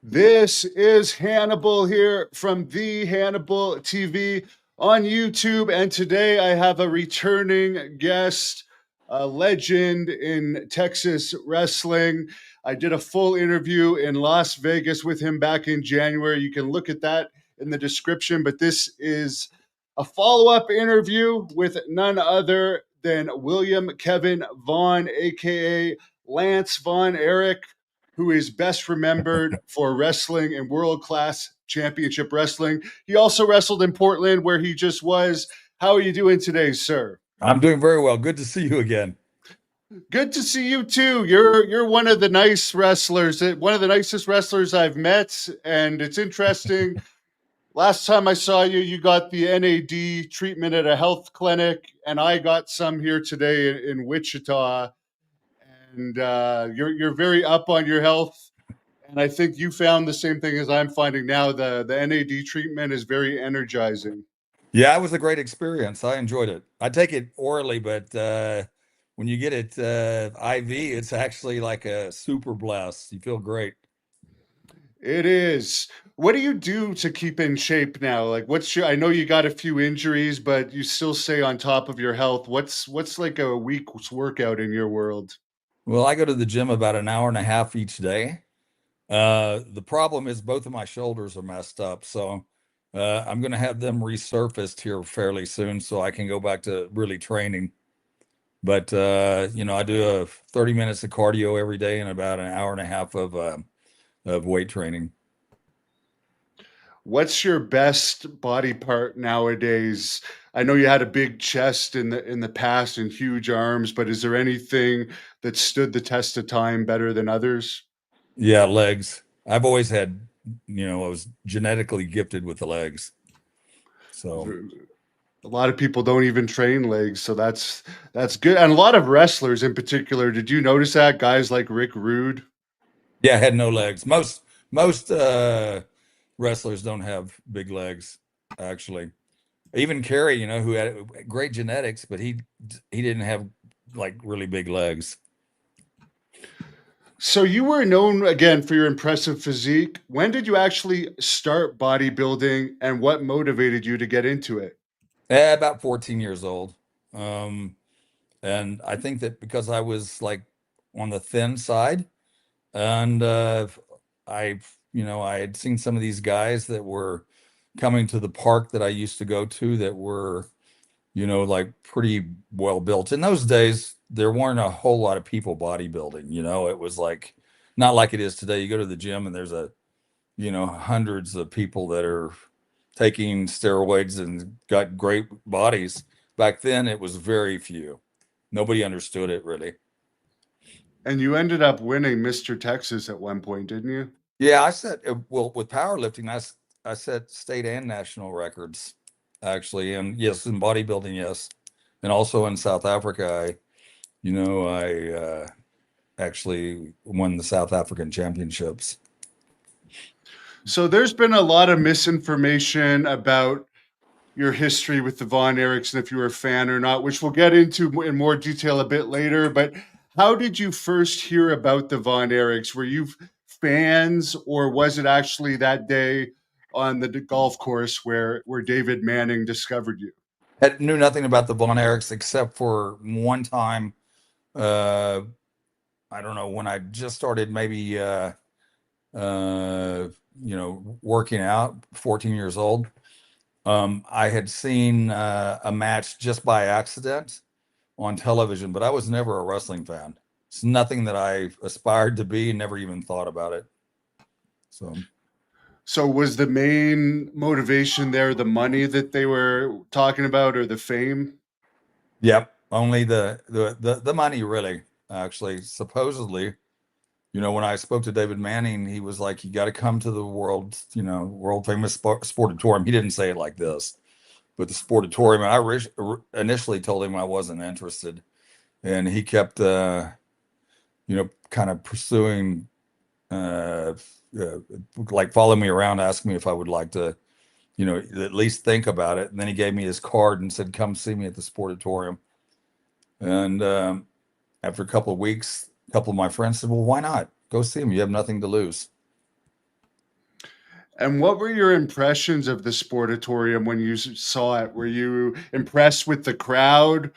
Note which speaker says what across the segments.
Speaker 1: This is Hannibal here from the Hannibal TV on YouTube. And today I have a returning guest, a legend in Texas wrestling. I did a full interview in Las Vegas with him back in January. You can look at that in the description, but this is a follow up interview with none other than William Kevin Vaughn, aka Lance Von Erich, who is best remembered for wrestling in world class championship wrestling. He also wrestled in Portland, where he just was. How are you doing today, sir?
Speaker 2: I'm doing very well. Good to see you again.
Speaker 1: Good to see you too. You're one of the nice wrestlers, one of the nicest wrestlers I've met, and it's interesting. Last time I saw you, you got the NAD treatment at a health clinic, and I got some here today in Wichita. And you're very up on your health. And I think you found the same thing as I'm finding now. The NAD treatment is very energizing.
Speaker 2: Yeah, it was a great experience. I enjoyed it. I take it orally, but when you get it IV, it's actually like a super blast. You feel great.
Speaker 1: It is. What do you do to keep in shape now? Like what's your I know you got a few injuries, but you still stay on top of your health. What's like a week's workout in your world?
Speaker 2: Well, I go to the gym about an hour and a half each day. The problem is both of my shoulders are messed up, so I'm going to have them resurfaced here fairly soon so I can go back to really training. But I do 30 minutes of cardio every day and about an hour and a half of weight training.
Speaker 1: What's your best body part nowadays? I know you had a big chest in the past and huge arms, but is there anything that stood the test of time better than others?
Speaker 2: Yeah, legs. I've always had, I was genetically gifted with the legs. So,
Speaker 1: A lot of people don't even train legs, so that's good. And a lot of wrestlers in particular, did you notice that? Guys like Rick Rude.
Speaker 2: yeah, I had no legs. Most wrestlers don't have big legs, actually. Even Kerry, who had great genetics, but he didn't have like really big legs.
Speaker 1: So you were known again for your impressive physique. When did you actually start bodybuilding and what motivated you to get into it?
Speaker 2: About 14 years old. Um, and I think that because I was like on the thin side, and I, I had seen some of these guys that were coming to the park that I used to go to that were, like pretty well built. In those days, there weren't a whole lot of people bodybuilding, it was like not like it is today. You go to the gym and there's hundreds of people that are taking steroids and got great bodies. Back then, it was very few. Nobody understood it really.
Speaker 1: And you ended up winning Mr. Texas at one point, didn't you?
Speaker 2: Yeah, I set well with powerlifting. I set state and national records actually, and yes, in bodybuilding, yes, and also in South Africa. I actually won the South African championships.
Speaker 1: So there's been a lot of misinformation about your history with the Von Erichs and if you were a fan or not, which we'll get into in more detail a bit later. But how did you first hear about the Von Erichs? Were you fans, or was it actually that day on the golf course where David Manning discovered you?
Speaker 2: Knew nothing about the Von Erichs except for one time. Uh, I don't know when I just started, maybe working out, 14 years old. I had seen a match just by accident on television, but I was never a wrestling fan. It's nothing that I aspired to be, never even thought about it. So,
Speaker 1: So was the main motivation there the money that they were talking about, or the fame?
Speaker 2: yep, only the money really, actually, supposedly. When I spoke to David Manning, he was like, "You got to come to the world famous Sportatorium." He didn't say it like this, but the Sportatorium. And initially told him I wasn't interested, and he kept, kind of pursuing, uh, uh, like following me around, asking me if I would like to, at least think about it. And then he gave me his card and said, "Come see me at the Sportatorium." And after a couple of weeks, a couple of my friends said, "Well, why not? Go see him. You have nothing to lose."
Speaker 1: And what were your impressions of the Sportatorium when you saw it? Were you impressed with the crowd,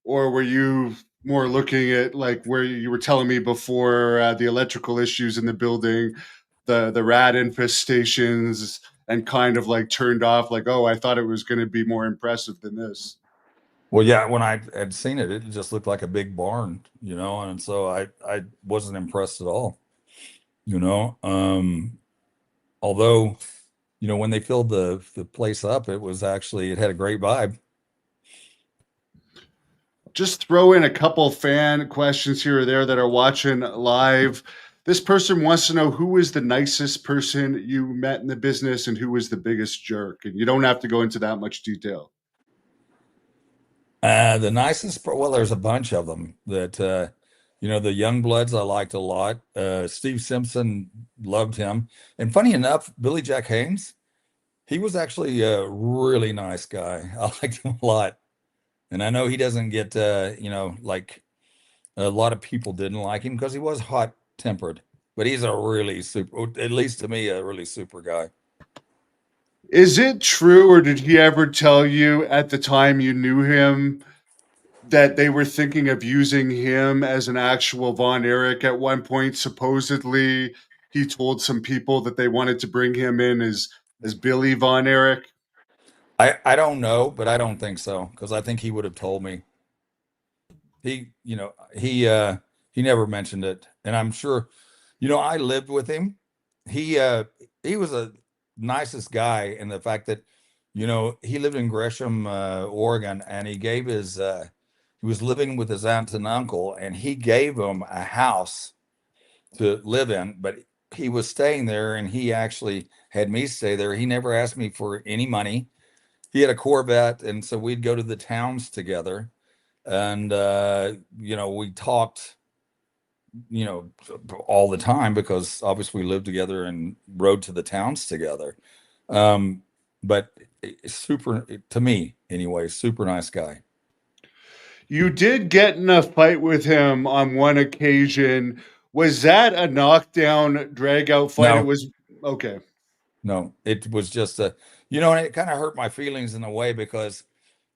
Speaker 1: or were you more looking at like where you were telling me before the electrical issues in the building, the rat infestations, and kind of like turned off like, oh, I thought it was going to be more impressive than this?
Speaker 2: Well, yeah, when I had seen it, it just looked like a big barn, and so I wasn't impressed at all, you know. Although, when they filled the place up, it had a great vibe.
Speaker 1: Just throw in a couple fan questions here or there that are watching live. This person wants to know who was the nicest person you met in the business and who was the biggest jerk. And you don't have to go into that much detail.
Speaker 2: The nicest, well, there's a bunch of them that, the young bloods I liked a lot. Steve Simpson, loved him. And funny enough, Billy Jack Haynes, he was actually a really nice guy. I liked him a lot. And I know he doesn't get, like a lot of people didn't like him because he was hot tempered, but he's a really super, at least to me, a really super guy.
Speaker 1: Is it true, or did he ever tell you at the time you knew him that they were thinking of using him as an actual Von Erich at one point? Supposedly, he told some people that they wanted to bring him in as Billy Von Erich.
Speaker 2: I don't know, but I don't think so because I think he would have told me. He never mentioned it, and I'm sure, I lived with him. He was a nicest guy in the fact that, he lived in Gresham, Oregon, and he was living with his aunt and uncle, and he gave him a house to live in, but he was staying there, and he actually had me stay there. He never asked me for any money. He had a Corvette, and so we'd go to the towns together, and we talked, you know, all the time because obviously we lived together and rode to the towns together. Um, but super, to me anyway, super nice guy.
Speaker 1: You did get in a fight with him on one occasion. Was that a knockdown, drag out fight? It
Speaker 2: No,
Speaker 1: was okay.
Speaker 2: no, it was just and it kind of hurt my feelings in a way because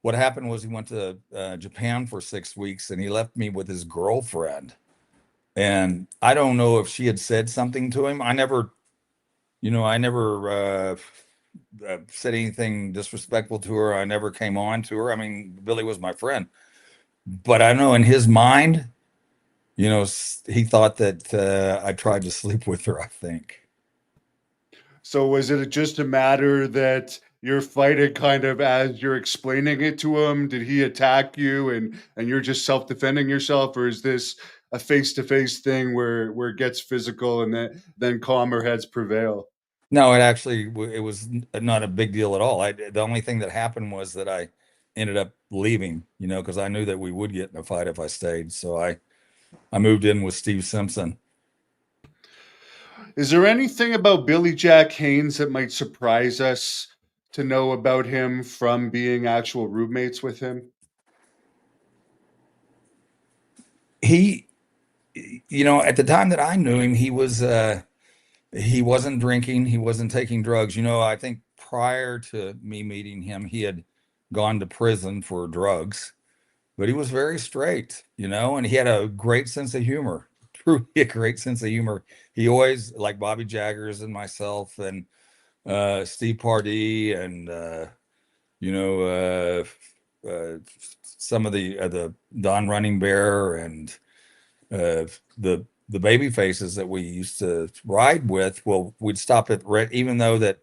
Speaker 2: what happened was he went to Japan for 6 weeks and he left me with his girlfriend. And I don't know if she had said something to him. I never said anything disrespectful to her. I never came on to her. I mean, Billy was my friend, but I know in his mind, he thought that I tried to sleep with her, I think.
Speaker 1: So was it just a matter that you're fighting kind of as you're explaining it to him? Did he attack you and you're just self-defending yourself, or is this a face-to-face thing where it gets physical and then calmer heads prevail?
Speaker 2: No, it was not a big deal at all. The only thing that happened was that I ended up leaving, because I knew that we would get in a fight if I stayed. So I moved in with Steve Simpson.
Speaker 1: Is there anything about Billy Jack Haynes that might surprise us to know about him from being actual roommates with him?
Speaker 2: He, at the time that I knew him, he wasn't drinking, he wasn't taking drugs. I think prior to me meeting him, he had gone to prison for drugs, but he was very straight, and he had a great sense of humor. Truly a great sense of humor. He always, like Bobby Jaggers and myself and Steve Pardee and you know some of the Don Running Bear and the baby faces that we used to ride with. Well, we'd stop at even though that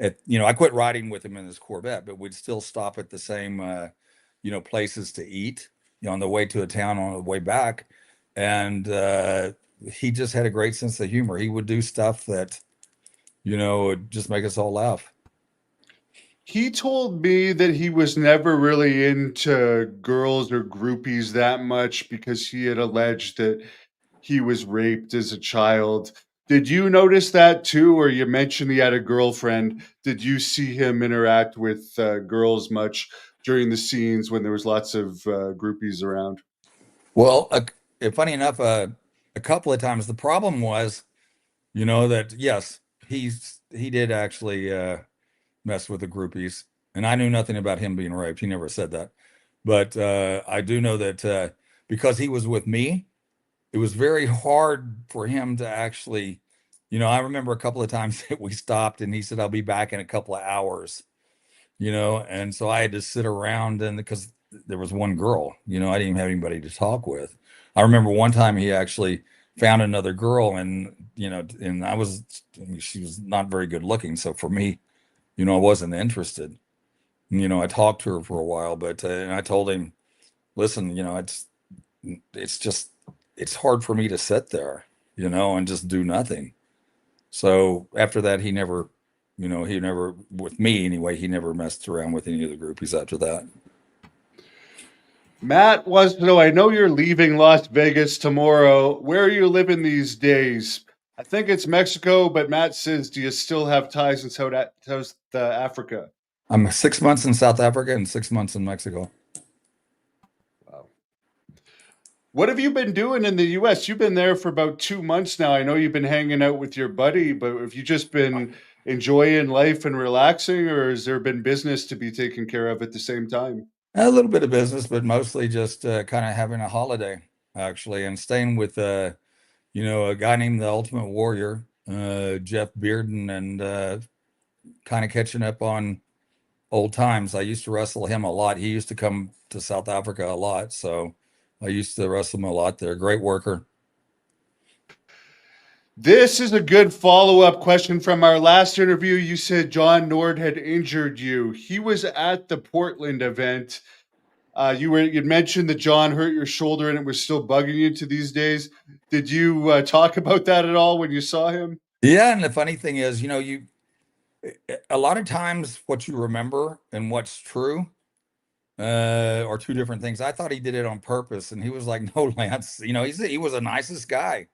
Speaker 2: I quit riding with him in his Corvette, but we'd still stop at the same places to eat, on the way to a town, on the way back. And he just had a great sense of humor. He would do stuff that would just make us all laugh.
Speaker 1: He told me that he was never really into girls or groupies that much because he had alleged that he was raped as a child. Did you notice that too? Or you mentioned he had a girlfriend. Did you see him interact with girls much during the scenes when there was lots of groupies around?
Speaker 2: Well, funny enough, a couple of times the problem was, that yes, he did actually mess with the groupies, and I knew nothing about him being raped. He never said that, but I do know that because he was with me, it was very hard for him to actually, I remember a couple of times that we stopped and he said, I'll be back in a couple of hours, and so I had to sit around, and because there was one girl, I didn't even have anybody to talk with. I remember one time he actually found another girl, and, and she was not very good looking. So for me, I wasn't interested. I talked to her for a while, but, and I told him, listen, it's just, it's hard for me to sit there, and just do nothing. So after that, he never, with me anyway, he never messed around with any of the groupies after that.
Speaker 1: Matt wants to know, I know you're leaving Las Vegas tomorrow. Where are you living these days? I think it's Mexico, but Matt says, do you still have ties in South Africa?
Speaker 2: I'm 6 months in South Africa and 6 months in Mexico.
Speaker 1: Wow. What have you been doing in the US? You've been there for about 2 months now. I know you've been hanging out with your buddy, but have you just been enjoying life and relaxing, or has there been business to be taken care of at the same time?
Speaker 2: A little bit of business, but mostly just kind of having a holiday, actually, and staying with a guy named the Ultimate Warrior, Jeff Bearden, and kind of catching up on old times. I used to wrestle him a lot. He used to come to South Africa a lot, so I used to wrestle him a lot there. Great worker.
Speaker 1: This is a good follow-up question from our last interview. You said John Nord had injured you. He was at the Portland event. You'd mentioned that John hurt your shoulder and it was still bugging you to these days. Did you talk about that at all when you saw him?
Speaker 2: Yeah, and the funny thing is, a lot of times what you remember and what's true are two different things. I thought he did it on purpose, and he was like, "No, Lance." He was the nicest guy.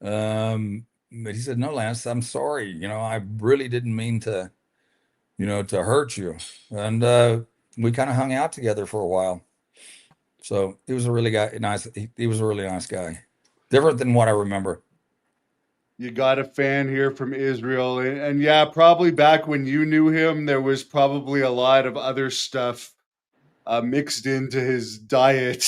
Speaker 2: But he said, "No, Lance, I'm sorry. I really didn't mean to hurt you." And we kind of hung out together for a while. So he was a really nice. He was a really nice guy, different than what I remember.
Speaker 1: You got a fan here from Israel. And yeah, probably back when you knew him, there was probably a lot of other stuff mixed into his diet.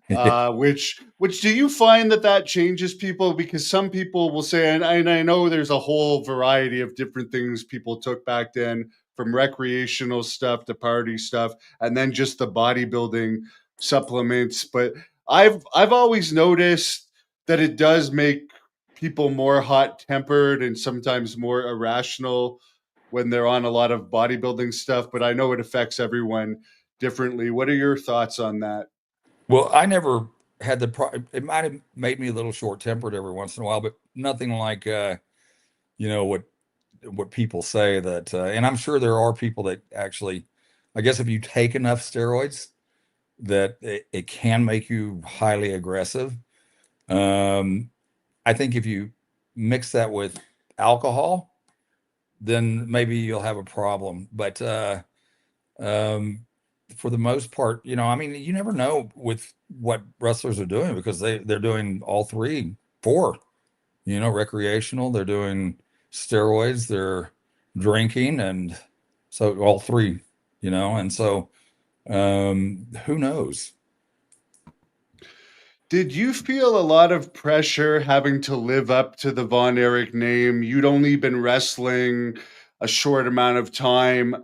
Speaker 1: Which do you find that changes people? Because some people will say, and I know there's a whole variety of different things people took back then, from recreational stuff to party stuff, and then just the bodybuilding supplements. But I've always noticed that it does make people more hot tempered and sometimes more irrational when they're on a lot of bodybuilding stuff. But I know it affects everyone differently. What are your thoughts on that?
Speaker 2: Well, I never had it might have made me a little short tempered every once in a while, but nothing like you know what what people say that, and I'm sure there are people that actually, I guess, if you take enough steroids, that it can make you highly aggressive. Um, I think if you mix that with alcohol, then maybe you'll have a problem. But um, for the most part, I mean, you never know with what wrestlers are doing, because they're doing all three, four, recreational, they're doing steroids, they're drinking, and so all three, and so who knows?
Speaker 1: Did you feel a lot of pressure having to live up to the Von Erich name? You'd only been wrestling a short amount of time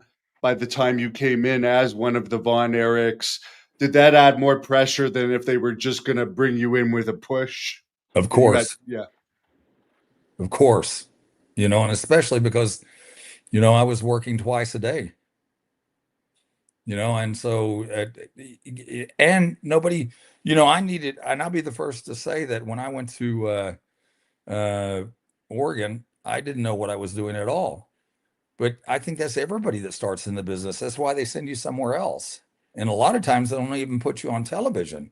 Speaker 1: by the time you came in as one of the Von Erichs. Did that add more pressure than if they were just going to bring you in with a push?
Speaker 2: Of
Speaker 1: That you had,
Speaker 2: course,
Speaker 1: yeah.
Speaker 2: of course, and especially because I was working twice a day, and so and nobody, I needed, and I'll be the first to say that when I went to uh Oregon, I didn't know what I was doing at all. But I think that's everybody that starts in the business. That's why they send you somewhere else. And a lot of times they don't even put you on television.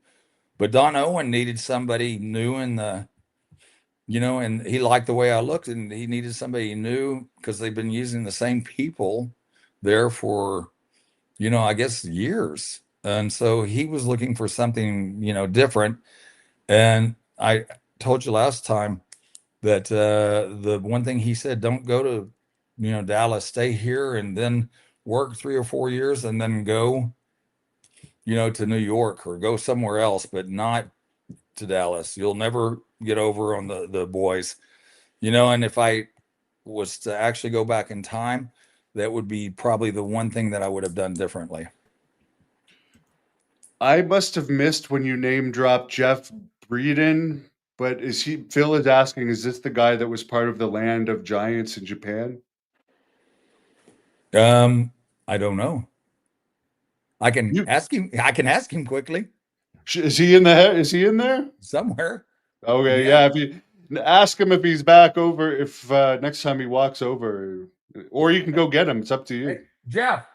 Speaker 2: But Don Owen needed somebody new in the, and he liked the way I looked, and he needed somebody new because they've been using the same people there for, I guess years. And so he was looking for something, different. And I told you last time, that the one thing he said, don't go to, Dallas, stay here and then work 3 or 4 years and then go, to New York or go somewhere else, but not to Dallas. You'll never get over on the boys, and if I was to actually go back in time, that would be probably the one thing that I would have done differently.
Speaker 1: I must have missed when you name dropped Jeff Breeden, but Phil is asking, is this the guy that was part of the Land of Giants in Japan?
Speaker 2: I don't know. I can
Speaker 1: You,
Speaker 2: ask him. I can ask him quickly
Speaker 1: is he in there?
Speaker 2: somewhere.
Speaker 1: Okay,
Speaker 2: Yeah.
Speaker 1: yeah. If you ask him if he's back over, if next time he walks over, or you can go get him. It's up to you.
Speaker 2: Hey, Jeff.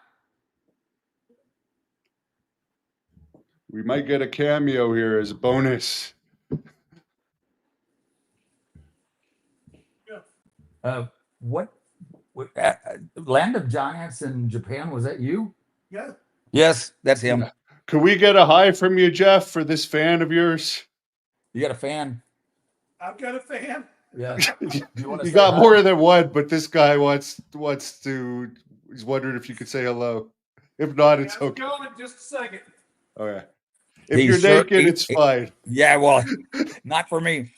Speaker 1: We might get a cameo here as a bonus.
Speaker 2: What Land of Giants in Japan, was that you?
Speaker 3: Yeah.
Speaker 2: Yes, that's him.
Speaker 1: Yeah. Could we get a hi from you, Jeff, for this fan of yours?
Speaker 2: You got a fan?
Speaker 3: I've got a fan.
Speaker 2: Yeah.
Speaker 1: You got more than one, but this guy wants to. He's wondering if you could say hello. If not, it's okay.
Speaker 3: Going in just a second.
Speaker 1: Okay. If you're naked, it's fine.
Speaker 2: Yeah, well, not for me.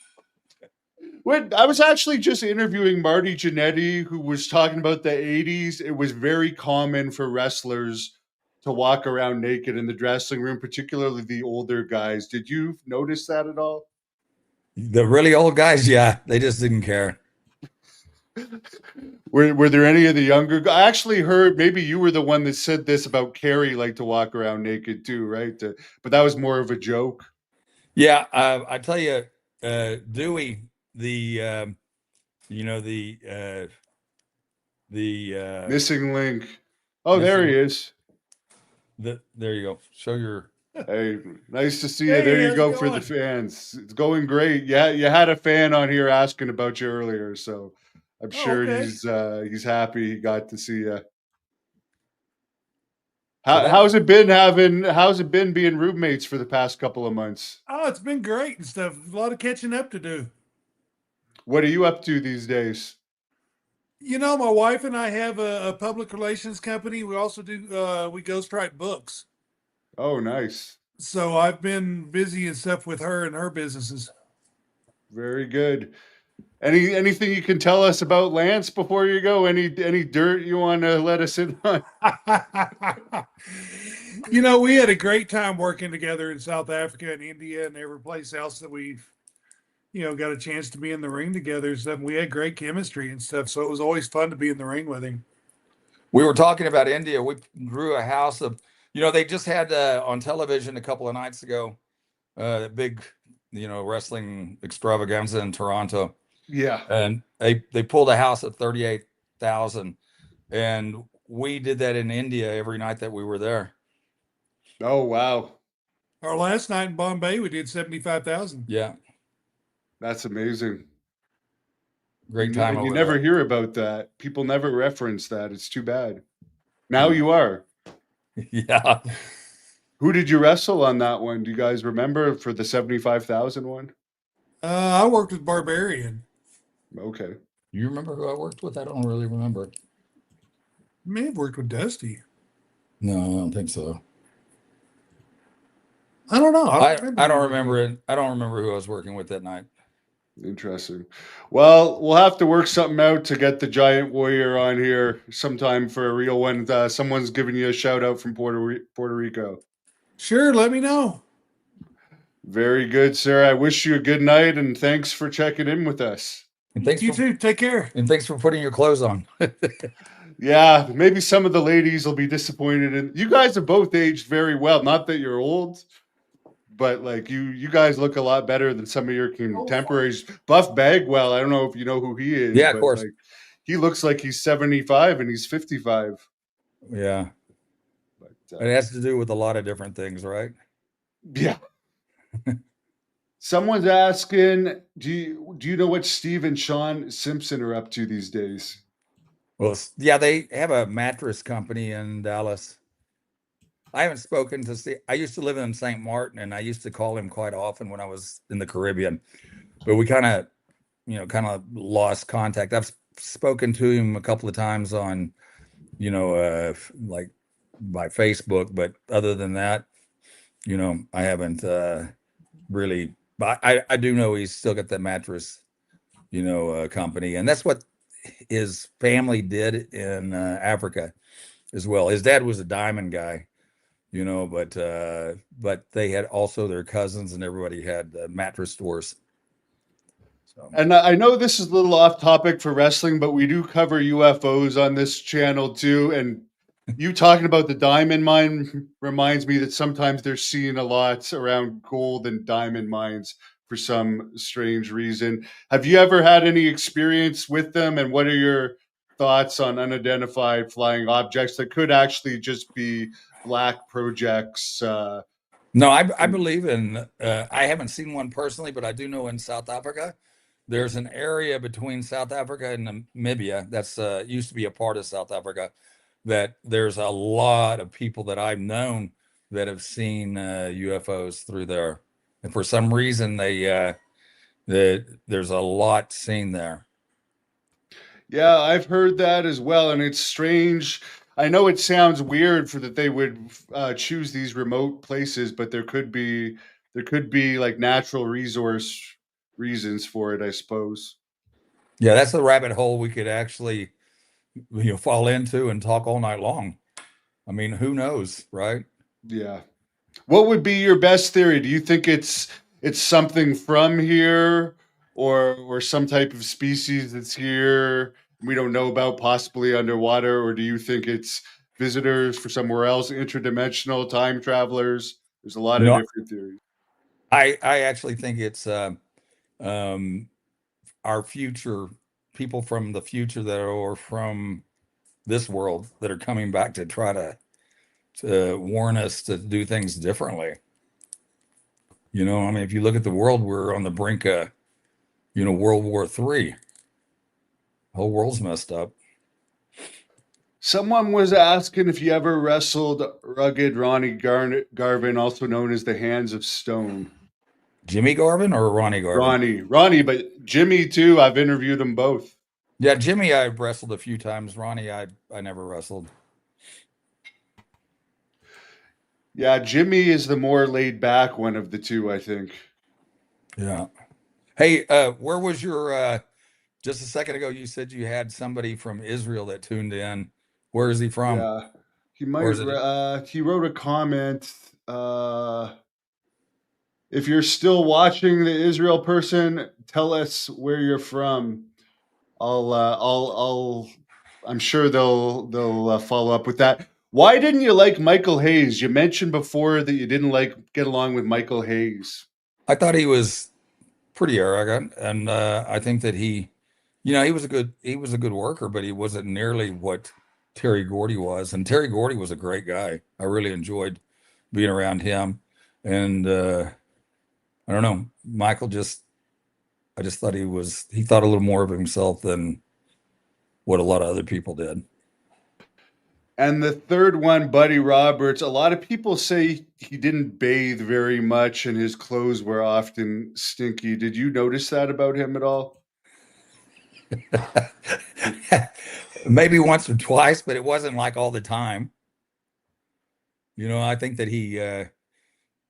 Speaker 1: When I was actually just interviewing Marty Jannetty, who was talking about the 80s, it was very common for wrestlers to walk around naked in the dressing room, particularly the older guys. Did you notice that at all?
Speaker 2: The really old guys, yeah, they just didn't care.
Speaker 1: Were there any of the younger guys? I actually heard maybe you were the one that said this about Kerry like to walk around naked too, right? But that was more of a joke.
Speaker 2: Yeah, I tell you, Dewey, the the
Speaker 1: missing link. Oh, there he is.
Speaker 2: There you go. Show your.
Speaker 1: Hey, nice to see you. There you go for the fans. It's going great. Yeah, you had a fan on here asking about you earlier, so I'm sure he's happy he got to see you. How's it been being roommates for the past couple of months?
Speaker 3: Oh, it's been great and stuff. A lot of catching up to do.
Speaker 1: What are you up to these days?
Speaker 3: My wife and I have a public relations company. We also do we ghostwrite books.
Speaker 1: Oh, nice.
Speaker 3: So I've been busy and stuff with her and her businesses.
Speaker 1: Very good. Anything you can tell us about Lance before you go? Any dirt you want to let us in on?
Speaker 3: We had a great time working together in South Africa and India and every place else that we've, got a chance to be in the ring together and stuff. We had great chemistry and stuff. So it was always fun to be in the ring with him.
Speaker 2: We were talking about India. We drew a house of, they just had on television a couple of nights ago, that big, wrestling extravaganza in Toronto.
Speaker 1: Yeah.
Speaker 2: And they pulled a house at 38,000, and we did that in India every night that we were there.
Speaker 1: Oh, wow.
Speaker 3: Our last night in Bombay, we did 75,000.
Speaker 2: Yeah.
Speaker 1: That's amazing.
Speaker 2: Great time.
Speaker 1: You never hear about that. People never reference that. It's too bad. Now you are.
Speaker 2: Yeah.
Speaker 1: Who did you wrestle on that one? Do you guys remember for the 75,000 one?
Speaker 3: I worked with Barbarian.
Speaker 1: Okay.
Speaker 2: You remember who I worked with? I don't really remember.
Speaker 3: May have worked with Dusty.
Speaker 2: No, I don't think so.
Speaker 3: I don't know.
Speaker 2: I don't remember it. I don't remember who I was working with that night.
Speaker 1: Interesting. Well, we'll have to work something out to get the Giant Warrior on here sometime for a real one. Someone's giving you a shout out from Puerto Rico.
Speaker 3: Sure, let me know.
Speaker 1: Very good, sir. I wish you a good night, and thanks for checking in with us.
Speaker 2: And thanks
Speaker 3: you too. Take care.
Speaker 2: And thanks for putting your clothes on.
Speaker 1: Yeah, maybe some of the ladies will be disappointed. And you guys have both aged very well. Not that you're old, but like you guys look a lot better than some of your contemporaries. Buff Bagwell, I don't know if you know who he is.
Speaker 2: Yeah, of course.
Speaker 1: Like, he looks like he's 75 and he's 55.
Speaker 2: Yeah. But it has to do with a lot of different things, right?
Speaker 1: Yeah. Someone's asking, do you know what Steve and Sean Simpson are up to these days?
Speaker 2: Well, yeah, they have a mattress company in Dallas. I haven't spoken to Steve. I used to live in St. Martin, and I used to call him quite often when I was in the Caribbean. But we kind of kind of lost contact. I've spoken to him a couple of times on, like by Facebook, but other than that, I haven't really. But I do know he's still got that mattress, company, and that's what his family did in Africa as well. His dad was a diamond guy, but they had also their cousins and everybody had mattress stores. So.
Speaker 1: And I know this is a little off topic for wrestling, but we do cover UFOs on this channel too. And you talking about the diamond mine reminds me that sometimes they're seen a lot around gold and diamond mines for some strange reason. Have you ever had any experience with them? And what are your thoughts on unidentified flying objects that could actually just be black projects?
Speaker 2: No, I believe in, I haven't seen one personally, but I do know in South Africa, there's an area between South Africa and Namibia that's used to be a part of South Africa, that there's a lot of people that I've known that have seen UFOs through there. And for some reason, there's a lot seen there.
Speaker 1: Yeah, I've heard that as well, and it's strange. I know it sounds weird for that they would choose these remote places, but there could be like natural resource reasons for it, I suppose.
Speaker 2: Yeah, that's the rabbit hole we could actually, fall into and talk all night long. I mean, who knows, right?
Speaker 1: Yeah. What would be your best theory? Do you think it's something from here or some type of species that's here we don't know about, possibly underwater, or do you think it's visitors for somewhere else, interdimensional time travelers? There's a lot
Speaker 2: You
Speaker 1: of
Speaker 2: know,
Speaker 1: different theories.
Speaker 2: I actually think it's um, our future, people from the future that are from this world that are coming back to try to warn us to do things differently. I mean, if you look at the world, we're on the brink of, World War III. The whole world's messed up.
Speaker 1: Someone was asking if you ever wrestled rugged Ronnie Garvin, also known as the Hands of Stone.
Speaker 2: Jimmy Garvin or Ronnie Garvin?
Speaker 1: Ronnie, but Jimmy too. I've interviewed them both.
Speaker 2: Yeah, Jimmy, I wrestled a few times. Ronnie, I never wrestled.
Speaker 1: Yeah, Jimmy is the more laid back one of the two, I think.
Speaker 2: Yeah. Hey, where was your just a second ago you said you had somebody from Israel that tuned in. Where is he from?
Speaker 1: Yeah,
Speaker 2: Or is it
Speaker 1: he wrote a comment. If you're still watching, the Israel person, tell us where you're from. I'm sure they'll follow up with that. Why didn't you like Michael Hayes? You mentioned before that you didn't get along with Michael Hayes.
Speaker 2: I thought he was pretty arrogant, and I think that he was a good worker, but he wasn't nearly what Terry Gordy was. And Terry Gordy was a great guy. I really enjoyed being around him. And I don't know, Michael I just thought he thought a little more of himself than what a lot of other people did.
Speaker 1: And the third one, Buddy Roberts, a lot of people say he didn't bathe very much and his clothes were often stinky. Did you notice that about him at all?
Speaker 2: Maybe once or twice, but it wasn't like all the time. I think that he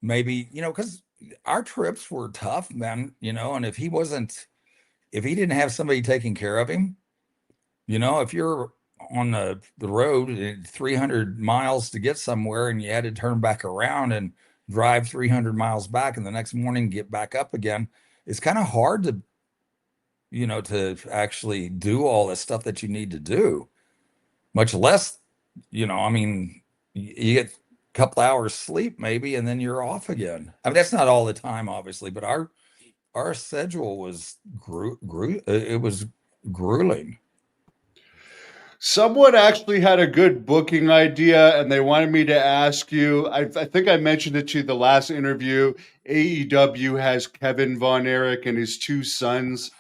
Speaker 2: maybe, because our trips were tough, man, and if he didn't have somebody taking care of him, if you're on the road 300 miles to get somewhere and you had to turn back around and drive 300 miles back and the next morning get back up again, it's kind of hard to actually do all the stuff that you need to do, much less, I mean, you get a couple hours sleep maybe, and then you're off again. I mean, that's not all the time, obviously, but our schedule was it was grueling.
Speaker 1: Someone actually had a good booking idea and they wanted me to ask you. I think I mentioned it to you the last interview. AEW has Kevin Von Erich and his two sons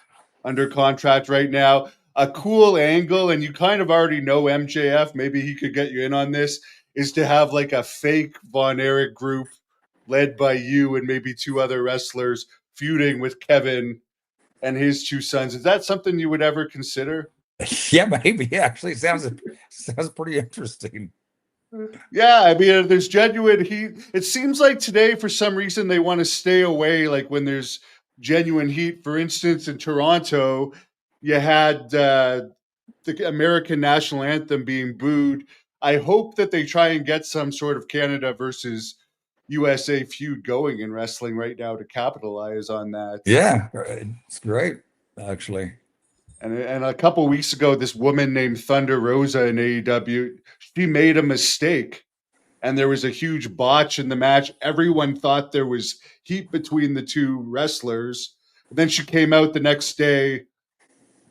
Speaker 1: under contract right now. A cool angle, and you kind of already know MJF, maybe he could get you in on this, is to have like a fake Von Erich group led by you and maybe two other wrestlers feuding with Kevin and his two sons. Is that something you would ever consider?
Speaker 2: Yeah, maybe. Actually, sounds pretty interesting.
Speaker 1: Yeah, I mean, there's genuine heat. It seems like today, for some reason, they want to stay away. Like when there's genuine heat. For instance, in Toronto, you had the American national anthem being booed. I hope that they try and get some sort of Canada versus USA feud going in wrestling right now to capitalize on that.
Speaker 2: Yeah, it's great, actually.
Speaker 1: And a couple weeks ago, this woman named Thunder Rosa in AEW, she made a mistake and there was a huge botch in the match. Everyone thought there was heat between the two wrestlers. And then she came out the next day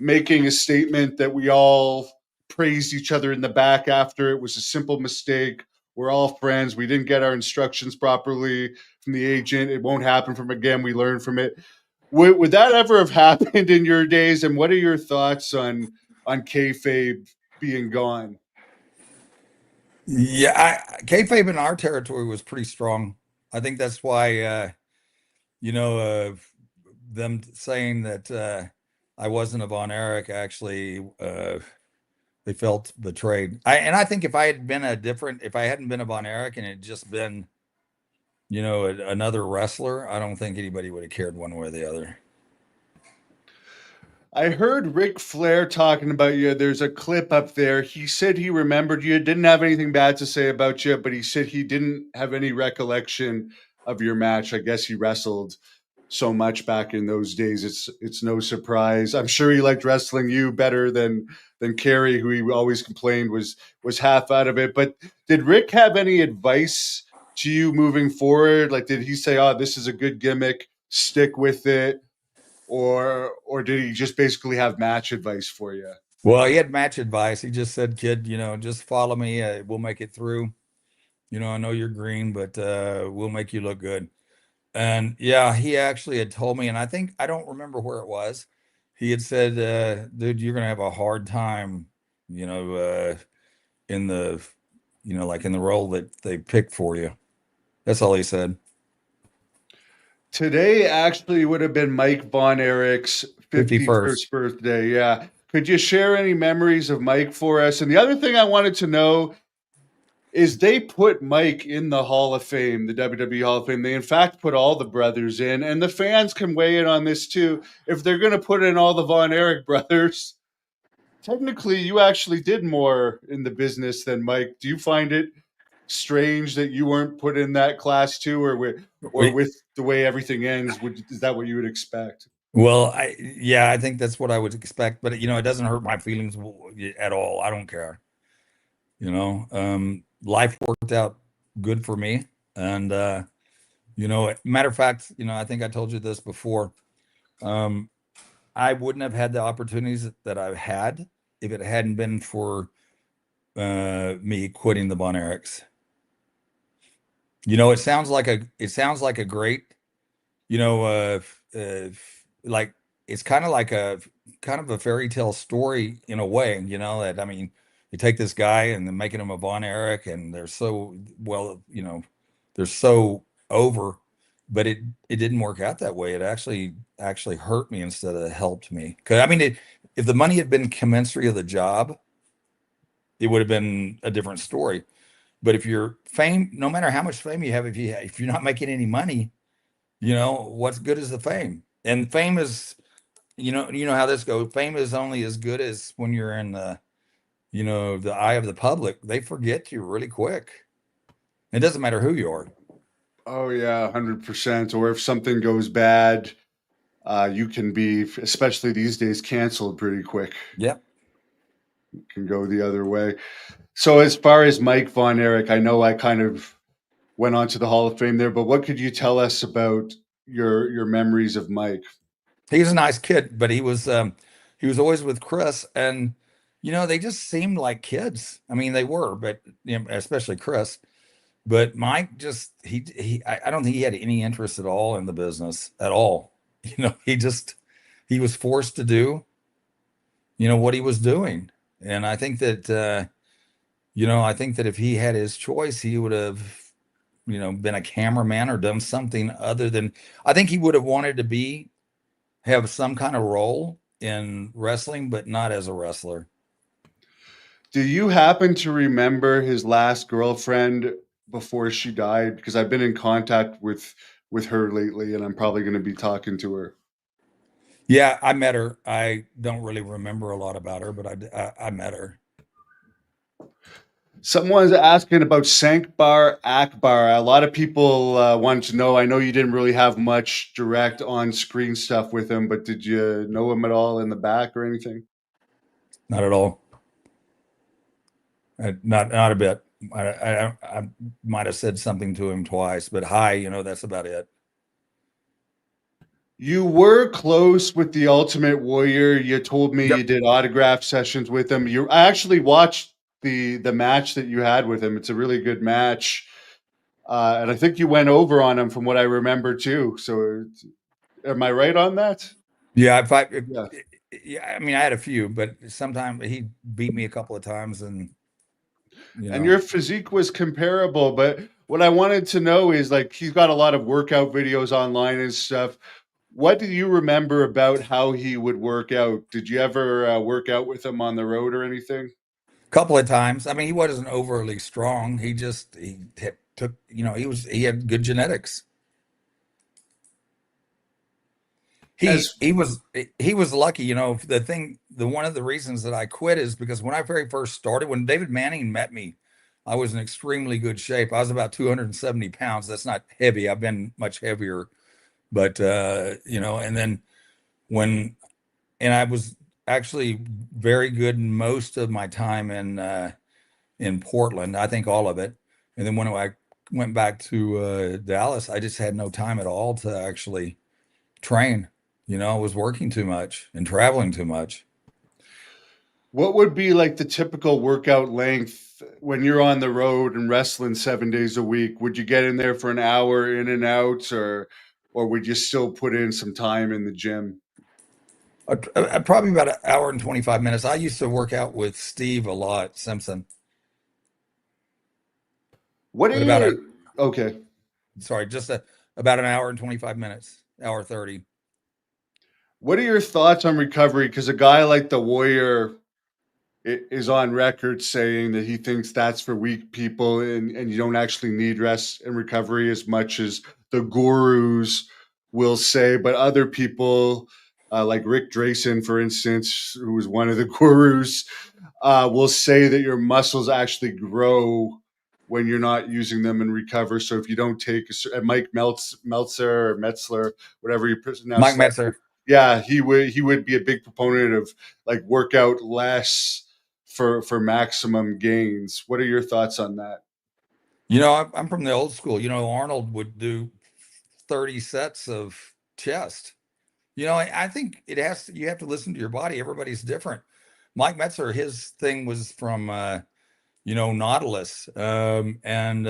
Speaker 1: making a statement that we all praised each other in the back after. It was a simple mistake. We're all friends. We didn't get our instructions properly from the agent. It won't happen from again. We learned from it. Would that ever have happened in your days? And what are your thoughts on kayfabe being gone?
Speaker 2: Yeah, kayfabe in our territory was pretty strong. I think that's why, them saying that I wasn't a Von Erich, actually, they felt betrayed. I think if I hadn't been a Von Erich and it had just been, another wrestler, I don't think anybody would have cared one way or the other.
Speaker 1: I heard Ric Flair talking about you. There's a clip up there. He said he remembered you, didn't have anything bad to say about you, but he said he didn't have any recollection of your match. I guess he wrestled so much back in those days. It's no surprise. I'm sure he liked wrestling you better than Kerry, who he always complained was half out of it. But did Rick have any advice to you moving forward? Like, did he say, "Oh, this is a good gimmick, stick with it," or did he just basically have match advice for you?
Speaker 2: Well, he had match advice. He just said, "Kid, just follow me. We'll make it through. I know you're green, but we'll make you look good." And yeah, he actually had told me, and I don't remember where it was. He had said, "Dude, you're gonna have a hard time, in the, like in the role that they picked for you." That's all he said.
Speaker 1: Today actually would have been Mike Von Erich's
Speaker 2: 51st.
Speaker 1: 51st birthday. Yeah. Could you share any memories of Mike for us? And the other thing I wanted to know is they put Mike in the Hall of Fame, the WWE Hall of Fame. They, in fact, put all the brothers in, and the fans can weigh in on this too. If they're going to put in all the Von Erich brothers, technically you actually did more in the business than Mike. Do you find it strange that you weren't put in that class too, or with the way everything ends, is that what you would expect?
Speaker 2: Well, I think that's what I would expect, but it doesn't hurt my feelings at all. I don't care. Life worked out good for me. And, matter of fact, I think I told you this before. I wouldn't have had the opportunities that I've had if it hadn't been for me quitting the Von Erichs. It sounds like a great, like it's kind of like a fairy tale story in a way, that, I mean, you take this guy and then making him a Von Erich and they're so they're so over, but it didn't work out that way. It actually hurt me instead of helped me. Cause I mean, if the money had been commensurate of the job, it would have been a different story. But if you're fame, no matter how much fame you have, if you're not making any money, what's good is the fame? And fame is, how this goes. Fame is only as good as when you're in the eye of the public. They forget you really quick. It doesn't matter who you are.
Speaker 1: Oh yeah, 100%. Or if something goes bad, you can be, especially these days, canceled pretty quick.
Speaker 2: Yep.
Speaker 1: You can go the other way. So as far as Mike Von Erich, I know I kind of went on to the Hall of Fame there, but what could you tell us about your memories of Mike?
Speaker 2: He was a nice kid, but he was always with Chris, and they just seemed like kids. I mean, they were, but especially Chris. But Mike just I don't think he had any interest at all in the business at all. He was forced to do what he was doing. And I think that if he had his choice, he would have been a cameraman or done something other than, I think he would have wanted to have some kind of role in wrestling, but not as a wrestler.
Speaker 1: Do you happen to remember his last girlfriend before she died? Because I've been in contact with her lately, and I'm probably going to be talking to her.
Speaker 2: Yeah, I met her. I don't really remember a lot about her, but I met her.
Speaker 1: Someone's asking about Sankbar Akbar. A lot of people want to know. I know you didn't really have much direct on-screen stuff with him, but did you know him at all in the back or anything?
Speaker 2: Not at all. Not a bit. I might have said something to him twice, but hi, you know, that's about it.
Speaker 1: You were close with the Ultimate Warrior. You told me
Speaker 2: Yep.
Speaker 1: you did autograph sessions with him. I actually watched the match that you had with him. It's a really good match, and I think you went over on him from what I remember too. So, am I right on that?
Speaker 2: Yeah,
Speaker 1: Yeah.
Speaker 2: yeah, I mean, I had a few, but sometimes he beat me a couple of times, and you
Speaker 1: And
Speaker 2: know,
Speaker 1: your physique was comparable, but what I wanted to know is like he's got a lot of workout videos online and stuff. What do you remember about how he would work out? Did you ever work out with him on the road or anything?
Speaker 2: a couple of times. I mean, he wasn't overly strong. Took, you know, he had good genetics.
Speaker 1: As
Speaker 2: He was lucky, you know. The one of the reasons that I quit is because when I very first started, when David Manning met me, I was in extremely good shape. I was about 270 pounds. That's not heavy. I've been much heavier, but you know, and then when and I was actually very good most of my time in Portland. I think all of it. And then when I went back to Dallas, I just had no time at all to actually train. You know, I was working too much and traveling too much.
Speaker 1: what would be like the typical workout length when you're on the road and wrestling 7 days a week? Would you get in there for an hour in and out, or would you still put in some time in the gym?
Speaker 2: Probably about an hour and 25 minutes. I used to work out with Steve a lot, Simpson,
Speaker 1: What are
Speaker 2: but about a,
Speaker 1: you okay?
Speaker 2: sorry, about an hour and 25 minutes, hour 30.
Speaker 1: What are your thoughts on recovery? Because a guy like the Warrior is on record saying that he thinks that's for weak people, and you don't actually need rest and recovery as much as the gurus will say. But other people, like Rick Drayson, for instance, who was one of the gurus, will say that your muscles actually grow when you're not using them and recover. So if you don't take Mike Meltzer or Metzler, whatever you pronounce
Speaker 2: Mike
Speaker 1: that,
Speaker 2: Metzer.
Speaker 1: yeah, he would be a big proponent of like workout less for maximum gains. What are your thoughts on that?
Speaker 2: You know, I'm from the old school. You know, Arnold would do 30 sets of chest. You know, I think you have to listen to your body. Everybody's different. Mike Metzer, his thing was from, you know, Nautilus. And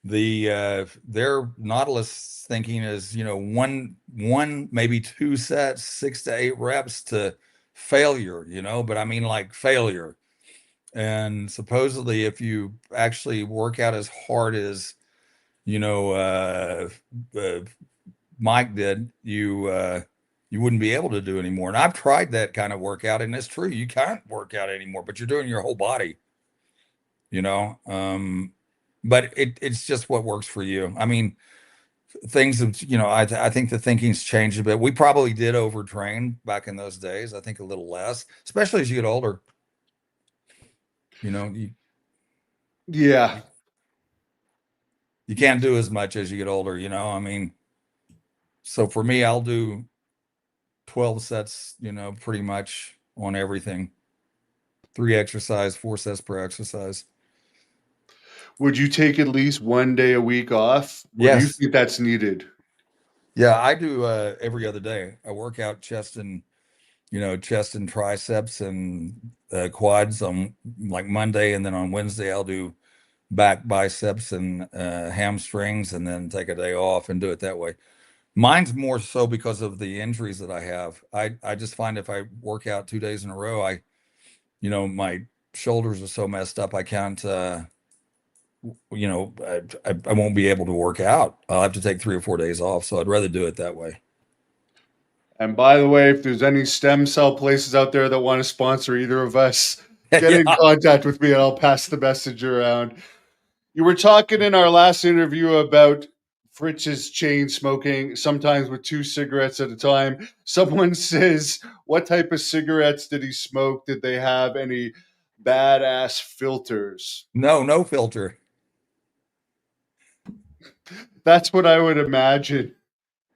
Speaker 2: their Nautilus thinking is, you know, maybe two sets, 6 to 8 reps to failure, you know, but I mean like failure. And supposedly if you actually work out as hard as, you know, uh, Mike did, you wouldn't be able to do anymore. And I've tried that kind of workout, and it's true, you can't work out anymore, but you're doing your whole body, you know. But it's just what works for you. I mean, things have, you know, I think the thinking's changed a bit. We probably did overtrain back in those days. I think a little less, especially as you get older. You know,
Speaker 1: Yeah,
Speaker 2: you can't do as much as you get older, you know. I mean, so for me, I'll do 12 sets, you know, pretty much on everything. 3 exercise, 4 sets per exercise.
Speaker 1: would you take at least one day a week off, or do you
Speaker 2: Yes.
Speaker 1: think that's needed?
Speaker 2: Yeah, I do every other day. I work out chest and triceps and quads on like Monday, and then on Wednesday I'll do back, biceps, and hamstrings, and then take a day off and do it that way. Mine's more so because of the injuries that I have. I just find if I work out 2 days in a row, you know, my shoulders are so messed up I can't you know, I won't be able to work out. I'll have to take 3 or 4 days off, so I'd rather do it that way.
Speaker 1: And by the way, if there's any stem cell places out there that want to sponsor either of us, get in
Speaker 2: Yeah.
Speaker 1: contact with me and I'll pass the message around. You were talking in our last interview about Fritz's chain smoking, sometimes with 2 cigarettes at a time. Someone says, what type of cigarettes did he smoke? Did they have any badass filters?
Speaker 2: No filter.
Speaker 1: That's what I would imagine.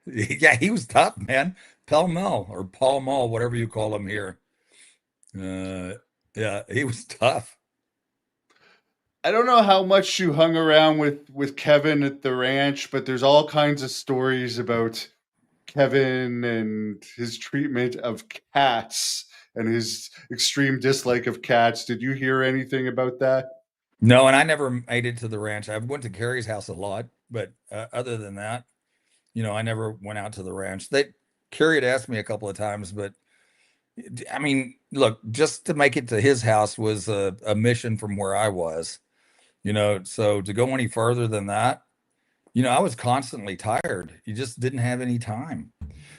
Speaker 2: Yeah, he was tough, man. Pall Mall or Pall Mall, whatever you call him here. Yeah, he was tough.
Speaker 1: I don't know how much you hung around with Kevin at the ranch, but there's all kinds of stories about Kevin and his treatment of cats and his extreme dislike of cats. Did you hear anything about that?
Speaker 2: No, and I never made it to the ranch. I went to Carrie's house a lot, but other than that, I never went out to the ranch. Carrie had asked me a couple of times, but I mean, look, just to make it to his house was a mission from where I was, so to go any further than that, I was constantly tired. You just didn't have any time.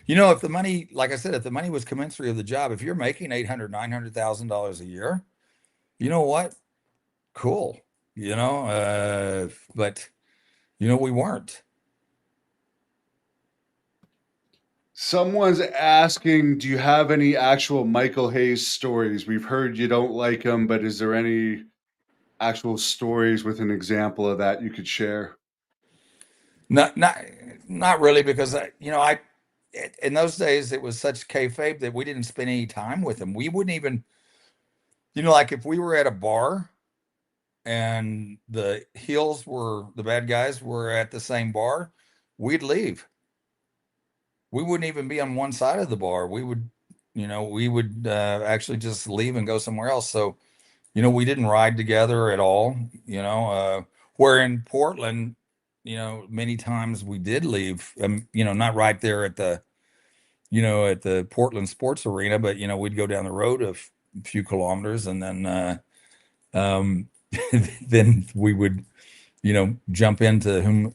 Speaker 2: If the money, like I said, if the money was commensurate of the job, if you're making $800,000, $900,000 a year, you know what? Cool. But we weren't.
Speaker 1: Someone's asking, do you have any actual Michael Hayes stories? We've heard you don't like him, but is there any actual stories with an example of that you could share?
Speaker 2: Not really, because in those days it was such kayfabe that we didn't spend any time with him. We wouldn't even, like if we were at a bar and the bad guys were at the same bar, we'd leave. We wouldn't even be on one side of the bar. We would actually just leave and go somewhere else. So, we didn't ride together at all, where in Portland, many times we did leave, not right there at the Portland Sports Arena, but, we'd go down the road a few kilometers and then, then we would, jump into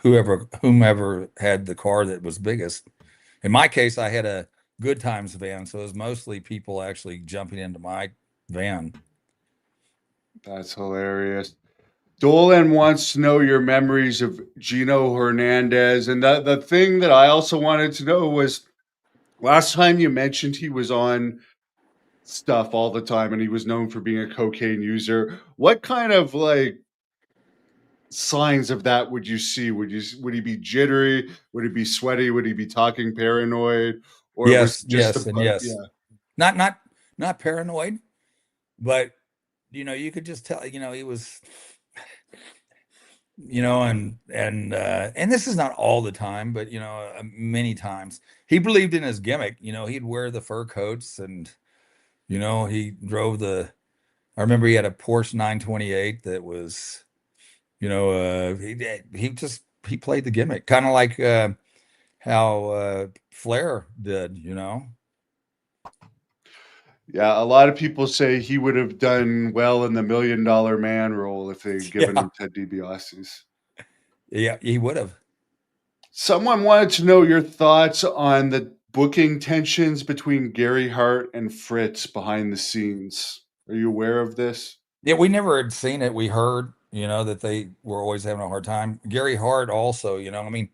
Speaker 2: whomever had the car that was biggest. In my case, I had a Good Times van, so it was mostly people actually jumping into my van.
Speaker 1: That's hilarious. Dolan wants to know your memories of Gino Hernandez. And the thing that I also wanted to know was last time you mentioned he was on stuff all the time and he was known for being a cocaine user. What kind of like signs of that would you see? Would he be jittery? Would he be sweaty? Would he be talking paranoid? Or was
Speaker 2: Yes,
Speaker 1: it just
Speaker 2: yes,
Speaker 1: a
Speaker 2: and yes.
Speaker 1: yeah?
Speaker 2: Not paranoid, but you could just tell, he was, and this is not all the time, but many times he believed in his gimmick. He'd wear the fur coats and he drove I remember he had a Porsche 928 that was, he played the gimmick, kind of like how Flair did.
Speaker 1: Yeah, a lot of people say he would have done well in the $1 Million Man role if they'd given
Speaker 2: Yeah,
Speaker 1: him Ted DiBiase's.
Speaker 2: yeah, he would have.
Speaker 1: Someone wanted to know your thoughts on the booking tensions between Gary Hart and Fritz behind the scenes. Are you aware of this?
Speaker 2: Yeah, we never had seen it. We heard, that they were always having a hard time. Gary Hart also, I mean,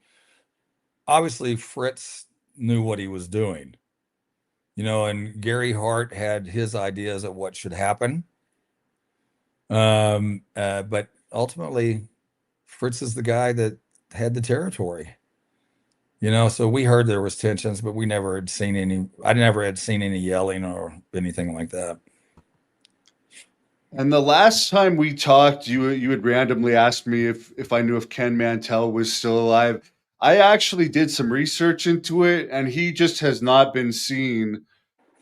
Speaker 2: obviously Fritz knew what he was doing, and Gary Hart had his ideas of what should happen. But ultimately Fritz is the guy that had the territory, so we heard there was tensions, but I never had seen any yelling or anything like that.
Speaker 1: And the last time we talked, you had randomly asked me if I knew if Ken Mantel was still alive. I actually did some research into it, and he just has not been seen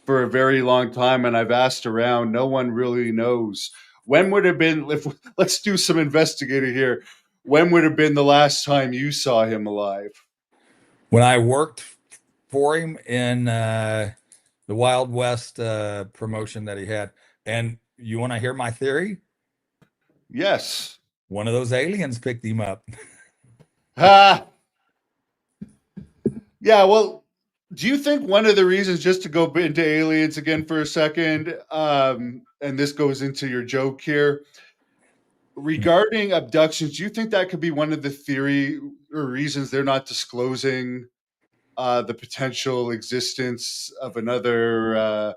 Speaker 1: for a very long time. And I've asked around; no one really knows. When would have been? If let's do some investigating here. When would have been the last time you saw him alive?
Speaker 2: When I worked for him in the Wild West promotion that he had. And you want to hear my theory?
Speaker 1: Yes.
Speaker 2: One of those aliens picked him up.
Speaker 1: Ah. Yeah. Well, Do you think one of the reasons, just to go into aliens again for a second, and this goes into your joke here, regarding abductions, do you think that could be one of the theory or reasons they're not disclosing the potential existence of another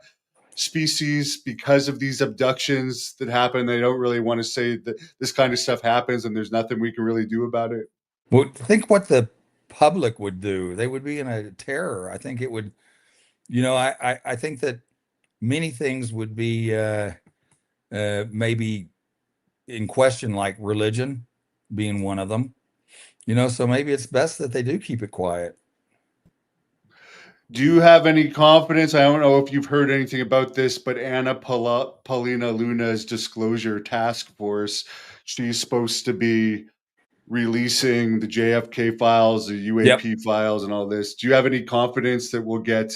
Speaker 1: species because of these abductions that happen? They don't really want to say that this kind of stuff happens and there's nothing we can really do about it.
Speaker 2: Well, think what the public would do. They would be in a terror. I think it would, I think that many things would be maybe in question, like religion being one of them. So maybe it's best that they do keep it quiet.
Speaker 1: Do you have any confidence? I don't know if you've heard anything about this, but Paulina Luna's disclosure task force, she's supposed to be releasing the JFK files, the
Speaker 2: Yep.
Speaker 1: UAP files, and all this. Do you have any confidence that we'll get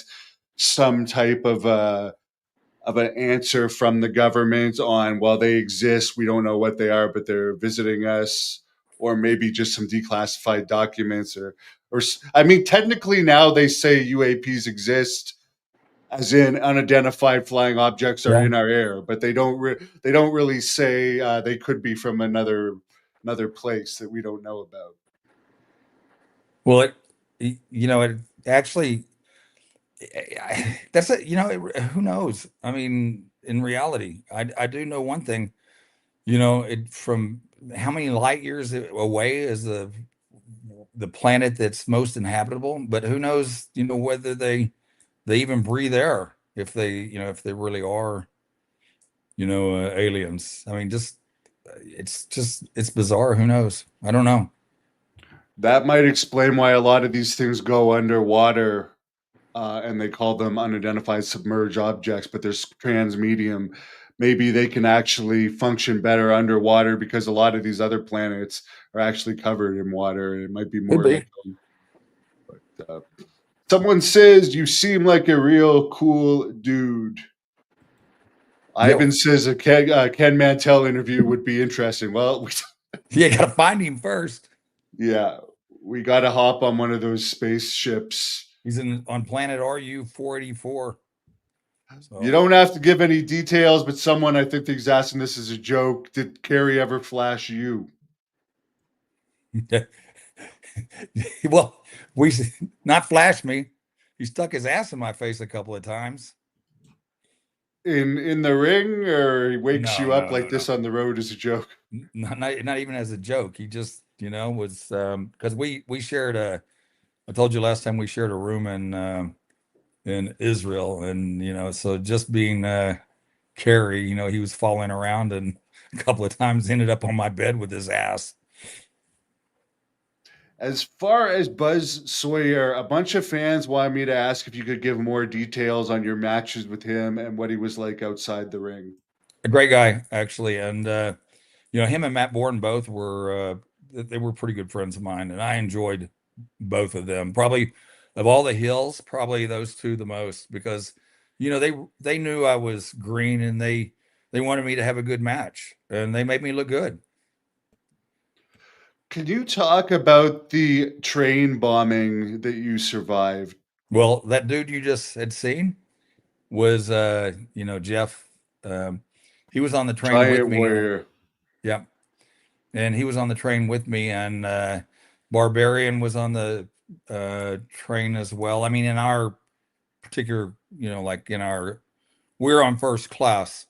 Speaker 1: some type of an answer from the government on, well, they exist, we don't know what they are, but they're visiting us, or maybe just some declassified documents, or I mean, technically now they say UAPs exist, as in unidentified flying objects are
Speaker 2: Yeah.
Speaker 1: in our air, but they don't really say they could be from another place that we don't know about.
Speaker 2: Well, it actually, that's it. Who knows? I mean, in reality, I do know one thing. From how many light years away is the planet that's most inhabitable? But who knows? Whether they even breathe air, if they really are, aliens. I mean, it's bizarre. Who knows? I don't know.
Speaker 1: That might explain why a lot of these things go underwater, and they call them unidentified submerged objects, but they're transmedium. Maybe they can actually function better underwater because a lot of these other planets are actually covered in water. It might be more like them. But, someone says you seem like a real cool dude. Ivan says a Ken Mantel interview would be interesting. Well,
Speaker 2: you gotta find him first.
Speaker 1: Yeah, we got to hop on one of those spaceships.
Speaker 2: He's on planet RU 484. So.
Speaker 1: You don't have to give any details, but someone, I think he's asking this as a joke. Did Carrie ever flash you?
Speaker 2: Well, not flash me. He stuck his ass in my face a couple of times.
Speaker 1: In the ring, or he wakes you up like this
Speaker 2: no.
Speaker 1: on the road as a joke?
Speaker 2: Not even as a joke. He just, was because we shared I told you last time we shared a room in Israel, and so just being Carrie, he was falling around and a couple of times ended up on my bed with his ass.
Speaker 1: As far as Buzz Sawyer, a bunch of fans wanted me to ask if you could give more details on your matches with him and what he was like outside the ring.
Speaker 2: A great guy, actually, and him and Matt Borden both were they were pretty good friends of mine, and I enjoyed both of them. Probably of all the Hills, probably those two the most, because they knew I was green, and they wanted me to have a good match, and they made me look good.
Speaker 1: Can you talk about the train bombing that you survived?
Speaker 2: Well, that dude you just had seen was Jeff. He was on the train
Speaker 1: Giant
Speaker 2: with me.
Speaker 1: Warrior.
Speaker 2: Yeah. And he was on the train with me, and Barbarian was on the train as well. I mean, in our particular, like we're on first class,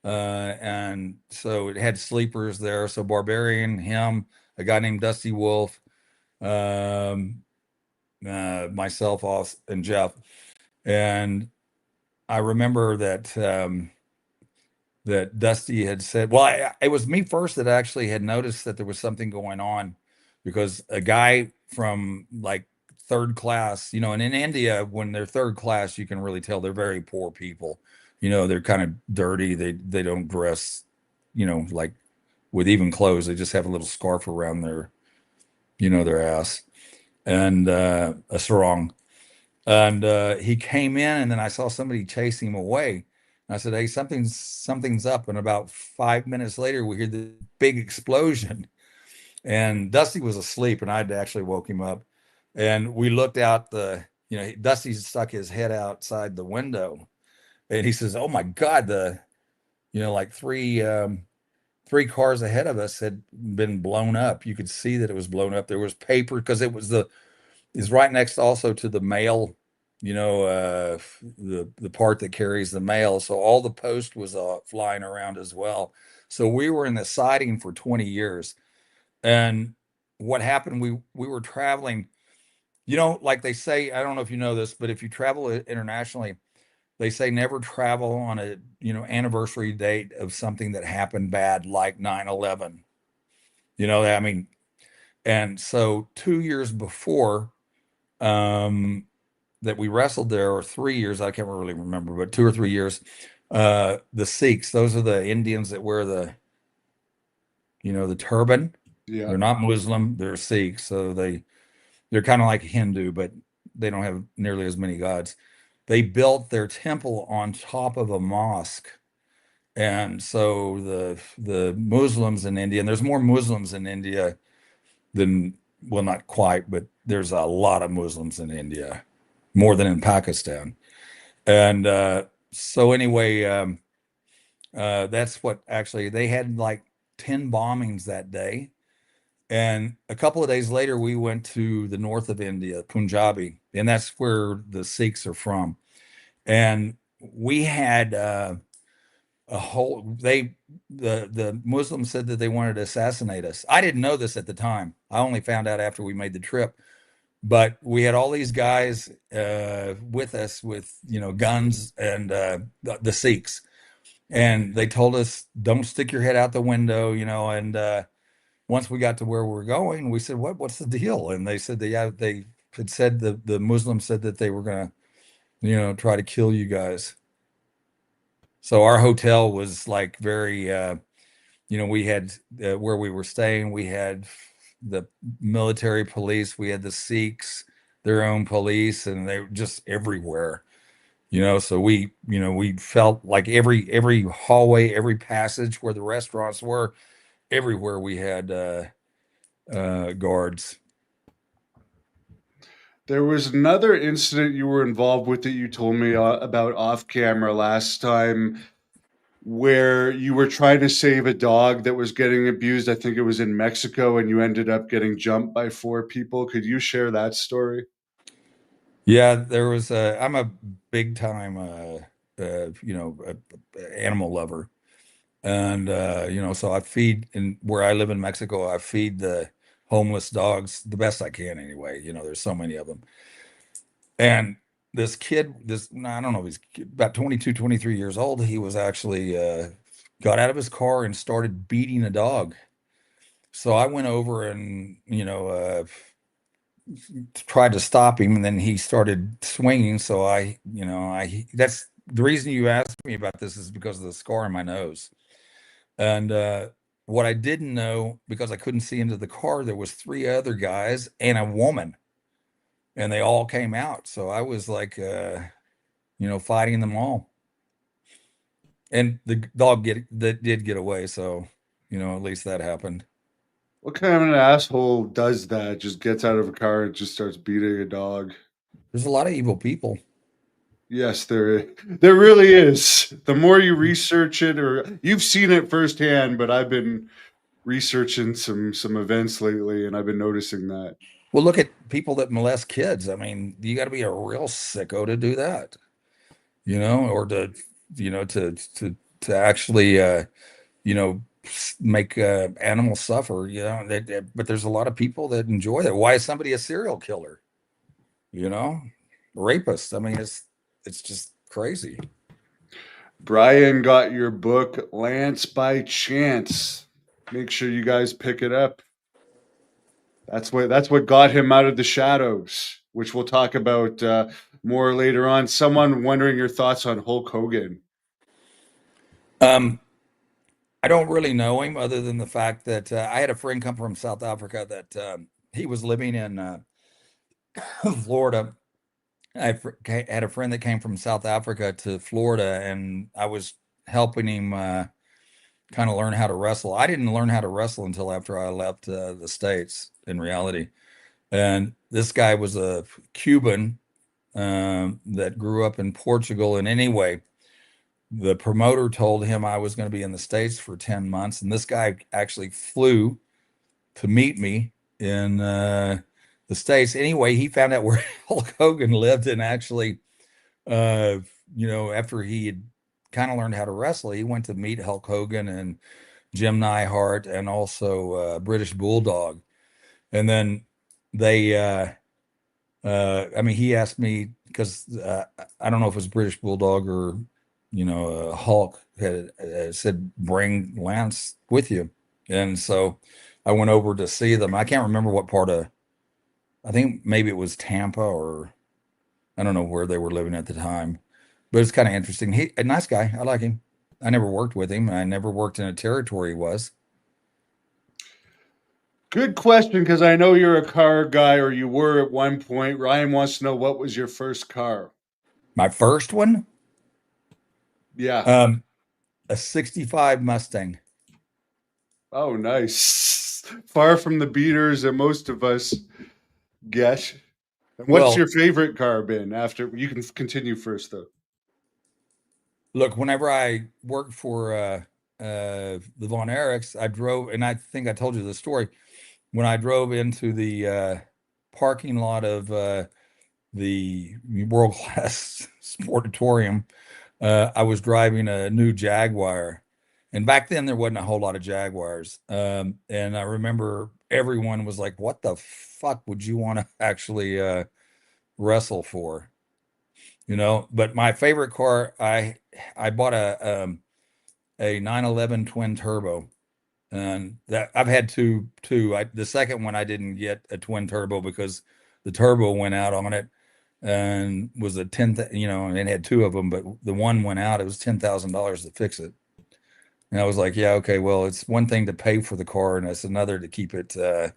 Speaker 2: and so it had sleepers there. So Barbarian, him, a guy named Dusty Wolf, myself, and Jeff. And I remember that that Dusty had said, well, it was me first that actually had noticed that there was something going on, because a guy from like third class, and in India, when they're third class, you can really tell they're very poor people. They're kind of dirty. They don't dress, like with even clothes. They just have a little scarf around their ass, and a sarong. And he came in, and then I saw somebody chase him away. I said, "Hey, something's up." And about 5 minutes later, we hear the big explosion, and Dusty was asleep, and I'd actually woke him up. And we looked out the Dusty stuck his head outside the window, and he says, "Oh my God, like three cars ahead of us had been blown up. You could see that it was blown up. There was paper because it's right next also to the mail, the part that carries the mail. So all the post was flying around as well. So we were in the siding for 20 years. And what happened, we were traveling, like they say, I don't know if you know this, but if you travel internationally, they say never travel on a, anniversary date of something that happened bad, like 9/11. I mean, and so 2 years before, that we wrestled there, or 3 years, I can't really remember, but 2 or 3 years, the Sikhs, those are the Indians that wear the turban.
Speaker 1: Yeah.
Speaker 2: They're not Muslim, they're Sikhs. So they're kind of like Hindu, but they don't have nearly as many gods. They built their temple on top of a mosque. And so the Muslims in India, and there's more Muslims in India than, well, not quite, but there's a lot of Muslims in India, more than in Pakistan. And so anyway, that's what actually they had, like 10 bombings that day. And a couple of days later, we went to the north of India, Punjabi, and that's where the Sikhs are from. And we had the Muslims said that they wanted to assassinate us. I didn't know this at the time. I only found out after we made the trip. But we had all these guys with us with, guns, and the Sikhs. And they told us, don't stick your head out the window, and once we got to where we were going, we said, what's the deal? And they said they had said, the Muslims said that they were going to, try to kill you guys. So our hotel was like very, we had where we were staying, we had the military police, we had the Sikhs, their own police, and they were just everywhere. So we felt like every hallway, every passage where the restaurants were, everywhere we had guards.
Speaker 1: There was another incident you were involved with that you told me about off camera last time, where you were trying to save a dog that was getting abused. I think it was in Mexico, and you ended up getting jumped by 4 people. Could you share that story?
Speaker 2: Yeah, there was I'm a big time animal lover. And so I feed, in where I live in Mexico, I feed the homeless dogs the best I can anyway. There's so many of them. And this kid, I don't know, he's about 22, 23 years old. He was actually got out of his car and started beating a dog. So I went over and, tried to stop him, and then he started swinging. So that's the reason you asked me about this, is because of the scar on my nose. And what I didn't know, because I couldn't see into the car, there was 3 other guys and a woman, and they all came out. So I was like, fighting them all. And the dog did get away. So, at least that happened.
Speaker 1: What kind of an asshole does that? Just gets out of a car and just starts beating a dog?
Speaker 2: There's a lot of evil people.
Speaker 1: Yes, there really is. The more you research it, or you've seen it firsthand, but I've been researching some events lately, and I've been noticing that.
Speaker 2: Well, look at people that molest kids. I mean, you got to be a real sicko to do that, or to actually, make animals suffer, but there's a lot of people that enjoy that. Why is somebody a serial killer? Rapist. I mean, it's just crazy.
Speaker 1: Brian got your book, Lance by Chance. Make sure you guys pick it up. That's what got him out of the shadows, which we'll talk about more later on. Someone wondering your thoughts on Hulk Hogan.
Speaker 2: I don't really know him, other than the fact that I had a friend come from South Africa that he was living in Florida. Had a friend that came from South Africa to Florida, and I was helping him kind of learn how to wrestle. I didn't learn how to wrestle until after I left the States, in reality. And this guy was a Cuban, that grew up in Portugal. And anyway, the promoter told him I was going to be in the States for 10 months. And this guy actually flew to meet me in the States. Anyway, he found out where Hulk Hogan lived, and actually, after he had kind of learned how to wrestle, he went to meet Hulk Hogan and Jim Neihart and also British Bulldog. And then they, he asked me because I don't know if it was British Bulldog or, Hulk had said, bring Lance with you. And so I went over to see them. I can't remember what part of, I think maybe it was Tampa, or I don't know where they were living at the time, but it's kind of interesting. He, a nice guy. I like him. I never worked with him. I never worked in a territory he was.
Speaker 1: Good question, because I know you're a car guy, or you were at one point. Ryan wants to know, what was your first car?
Speaker 2: My first one?
Speaker 1: Yeah.
Speaker 2: A 65 Mustang.
Speaker 1: Oh, nice. Far from the beaters that most of us get. And what's your favorite car been after? You can continue first, though.
Speaker 2: Look, whenever I worked for the Von Erichs, I drove, and I think I told you the story, when I drove into the parking lot of the world-class Sportatorium, I was driving a new Jaguar. And back then there wasn't a whole lot of Jaguars. And I remember everyone was like, what the fuck would you want to actually wrestle for? But my favorite car, I bought a 911 twin turbo, and that I've had two. The second one I didn't get a twin turbo because the turbo went out on it, and was a 10, and it had two of them, but the one went out. It was $10,000 to fix it. And I was like, yeah, okay, well, it's one thing to pay for the car, and it's another to keep it, to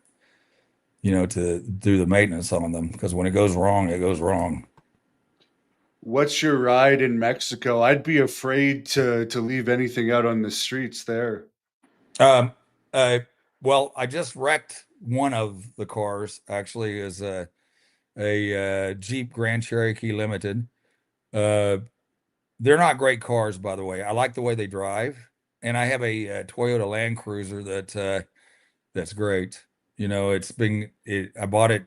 Speaker 2: do the maintenance on them, because when it goes wrong, it goes wrong.
Speaker 1: What's your ride in Mexico? I'd be afraid to leave anything out on the streets there.
Speaker 2: Well, I just wrecked one of the cars. Actually, is a Jeep Grand Cherokee Limited. They're not great cars, by the way. I like the way they drive, and I have a Toyota Land Cruiser that's great. I bought it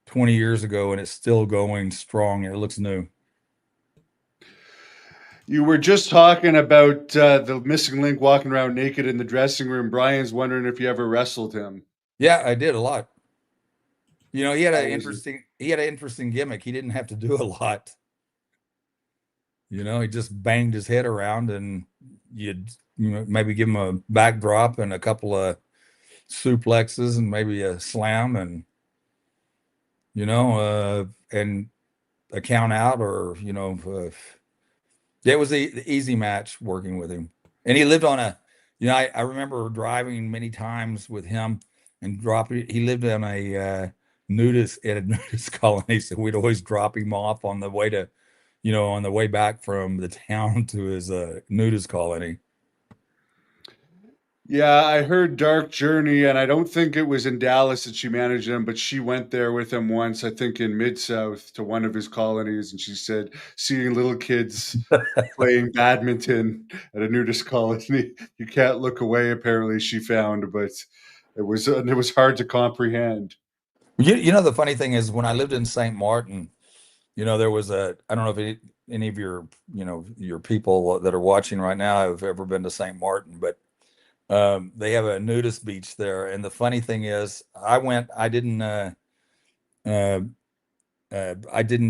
Speaker 2: 20 years ago, and it's still going strong. And it looks new.
Speaker 1: You were just talking about the missing link walking around naked in the dressing room. Brian's wondering if you ever wrestled him.
Speaker 2: Yeah, I did a lot. He had an interesting gimmick. He didn't have to do a lot. He just banged his head around, and you'd maybe give him a backdrop and a couple of suplexes and maybe a slam, and and a count out, or it was the easy match working with him. And he lived on I remember driving many times with him and dropping. He lived on a nudist colony, so we'd always drop him off on the way to, on the way back from the town to his nudist colony.
Speaker 1: Yeah, I heard Dark Journey, and I don't think it was in Dallas that she managed him, but she went there with him once, I think in Mid-South, to one of his colonies, and she said seeing little kids playing badminton at a nudist colony, you can't look away, apparently, she found, but it was hard to comprehend.
Speaker 2: The funny thing is, when I lived in St. Martin, there was I don't know if any of your, your people that are watching right now have ever been to St. Martin, but they have a nudist beach there. And the funny thing is, I didn't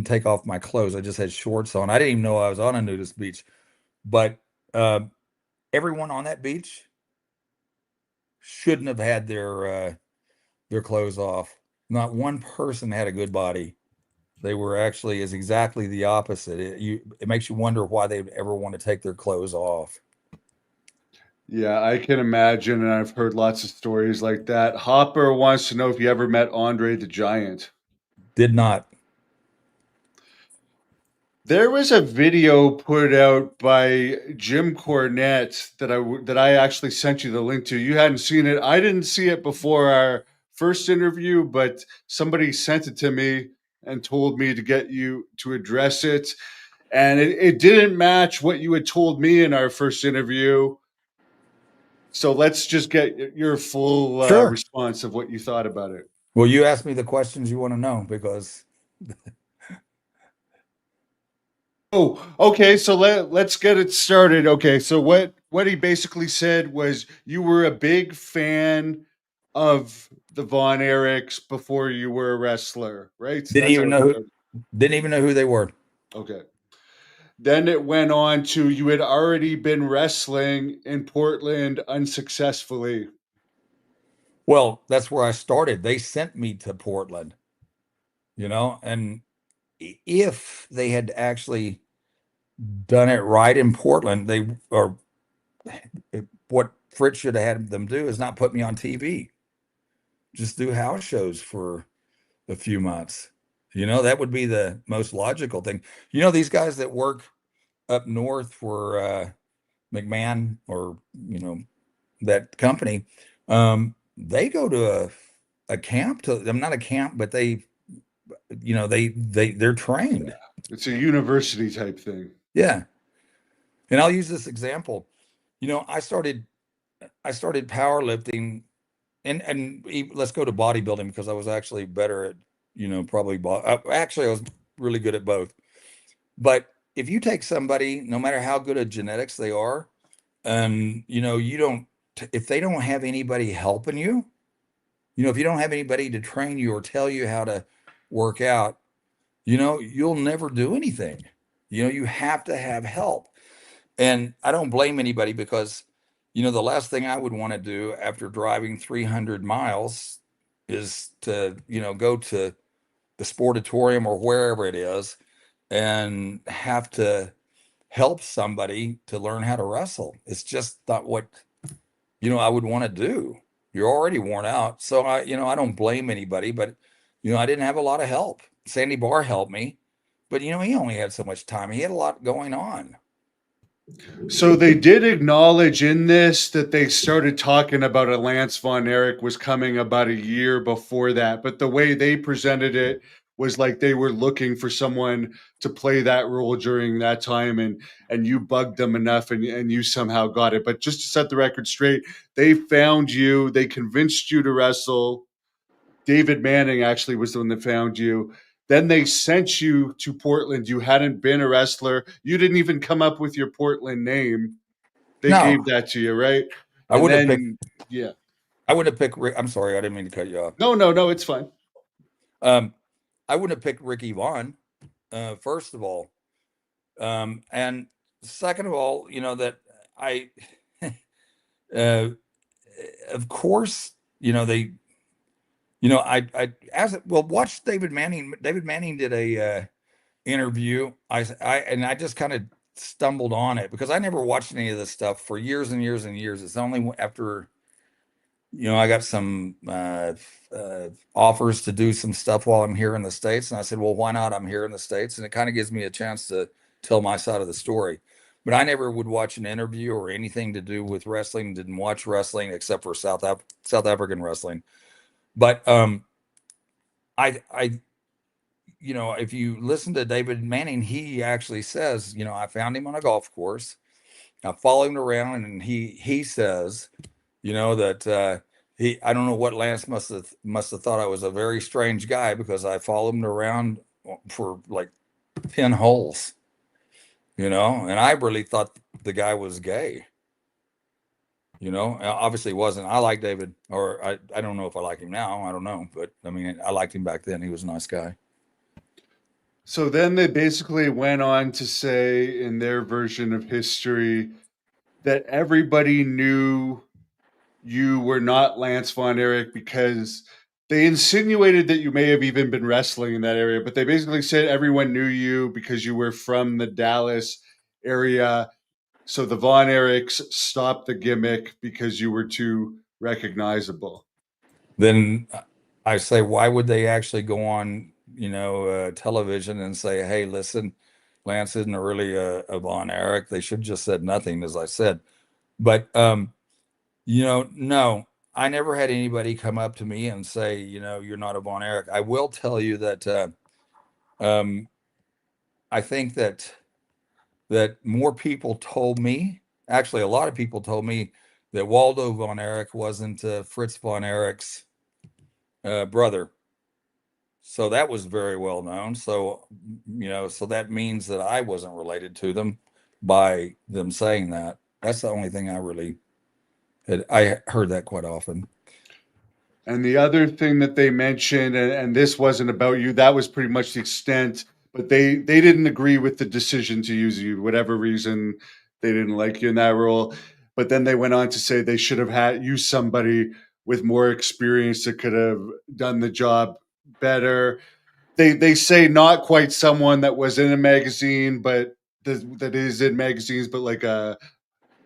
Speaker 2: take off my clothes. I just had shorts on. I didn't even know I was on a nudist beach, but everyone on that beach shouldn't have had their clothes off. Not one person had a good body. They were actually is exactly the opposite. It makes you wonder why they'd ever want to take their clothes off.
Speaker 1: Yeah, I can imagine, and I've heard lots of stories like that. Hopper wants to know if you ever met Andre the Giant.
Speaker 2: Did not.
Speaker 1: There was a video put out by Jim Cornette that I actually sent you the link to. You hadn't seen it. I didn't see it before our first interview, but somebody sent it to me, and told me to get you to address it. And it didn't match what you had told me in our first interview. So let's just get your full
Speaker 2: Sure.
Speaker 1: response of what you thought about it.
Speaker 2: Well, you ask me the questions you want to know because
Speaker 1: Oh, okay. So let's get it started. Okay, so what he basically said was you were a big fan of the Von Erichs before you were a wrestler, right?
Speaker 2: didn't
Speaker 1: That's how
Speaker 2: even
Speaker 1: it
Speaker 2: know
Speaker 1: started.
Speaker 2: didn't even know who they were.
Speaker 1: Okay. Then it went on to you had already been wrestling in Portland unsuccessfully.
Speaker 2: Well, that's where I started. They sent me to Portland, and if they had actually done it right in Portland, what Fritz should have had them do is not put me on TV. Just do house shows for a few months. That would be the most logical thing. These guys that work up north for McMahon or that company, they go to a camp to I'm not a camp, but they're trained.
Speaker 1: It's a university type thing.
Speaker 2: Yeah. And I'll use this example. I started powerlifting and let's go to bodybuilding because I was actually better at, probably actually I was really good at both. But if you take somebody, no matter how good at genetics they are, and you don't if they don't have anybody helping you, if you don't have anybody to train you or tell you how to work out, you'll never do anything. You have to have help. And I don't blame anybody because, the last thing I would want to do after driving 300 miles is to, go to the Sportatorium or wherever it is and have to help somebody to learn how to wrestle. It's just not what, I would want to do. You're already worn out. So I don't blame anybody, but, I didn't have a lot of help. Sandy Barr helped me, but, he only had so much time. He had a lot going on.
Speaker 1: So they did acknowledge in this that they started talking about a Lance Von Erich was coming about a year before that. But the way they presented it was like they were looking for someone to play that role during that time, and you bugged them enough and you somehow got it. But just to set the record straight, they found you, they convinced you to wrestle. David Manning actually was the one that found you. Then they sent you to Portland. You hadn't been a wrestler. You didn't even come up with your Portland name. They
Speaker 2: No.
Speaker 1: gave that to you, right?
Speaker 2: I
Speaker 1: And
Speaker 2: would have
Speaker 1: then,
Speaker 2: picked.
Speaker 1: yeah.
Speaker 2: I would have picked. I'm sorry, I didn't mean to cut you off.
Speaker 1: No, it's fine.
Speaker 2: I wouldn't have picked Ricky Vaughn. First of all, and second of all, that I, of course, they, I as well watch David Manning. David Manning did a interview. And I just kind of stumbled on it because I never watched any of this stuff for years and years and years. It's only after I got some offers to do some stuff while I'm here in the States. And I said, well, why not? I'm here in the States. And it kind of gives me a chance to tell my side of the story. But I never would watch an interview or anything to do with wrestling. Didn't watch wrestling except for South African wrestling. But I if you listen to David Manning, he actually says, I found him on a golf course. I follow him around, and he says, that I don't know what Lance must have thought I was a very strange guy because I followed him around for like 10 holes, and I really thought the guy was gay. Obviously he wasn't. I like David, or I don't know if I like him now. I don't know, but I mean, I liked him back then. He was a nice guy.
Speaker 1: So then they basically went on to say in their version of history that everybody knew you were not Lance Von Erich because they insinuated that you may have even been wrestling in that area, but they basically said everyone knew you because you were from the Dallas area. So the Von Erichs stopped the gimmick because you were too recognizable.
Speaker 2: Then I say, why would they actually go on, television and say, hey, listen, Lance isn't really a Von Erich. They should just said nothing, as I said. But, no, I never had anybody come up to me and say, you're not a Von Erich. I will tell you that I think that more people told me, actually, a lot of people told me that Waldo von Erich wasn't Fritz von Erich's brother. So that was very well known. So, so that means that I wasn't related to them by them saying that. That's the only thing I heard that quite often.
Speaker 1: And the other thing that they mentioned, and this wasn't about you, that was pretty much the extent, but they didn't agree with the decision to use you, whatever reason they didn't like you in that role. But then they went on to say they should have had used somebody with more experience that could have done the job better. They say not quite someone that was in a magazine, but that is in magazines, but like a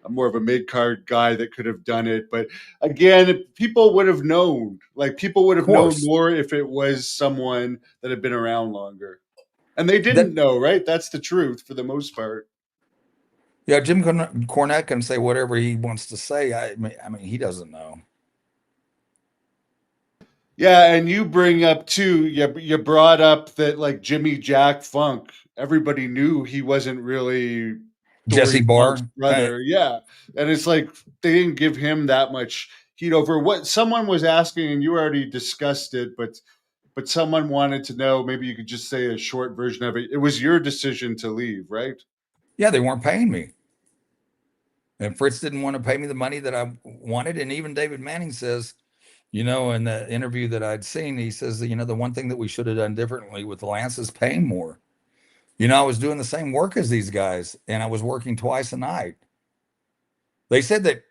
Speaker 1: more of a mid-card guy that could have done it. But again, people would have known. Like, people would
Speaker 2: Of
Speaker 1: have known
Speaker 2: course.
Speaker 1: more if it was someone that had been around longer. And they
Speaker 2: That,
Speaker 1: didn't know, right? That's the truth for the most part.
Speaker 2: yeah, Jim Cornette can say whatever he wants to say. I mean, he doesn't know.
Speaker 1: Yeah, and you bring up too, you brought up that like Jimmy Jack Funk, everybody knew he wasn't really
Speaker 2: Jesse
Speaker 1: Dory Funk's
Speaker 2: Barr.
Speaker 1: brother. Yeah. And it's like they didn't give him that much heat over what someone was asking, and you already discussed it, but someone wanted to know, maybe you could just say a short version of it. It was your decision to leave, right?
Speaker 2: Yeah, they weren't paying me. And Fritz didn't want to pay me the money that I wanted. And even David Manning says, in the interview that I'd seen, he says that, the one thing that we should have done differently with Lance is paying more. I was doing the same work as these guys, and I was working twice a night. They said that,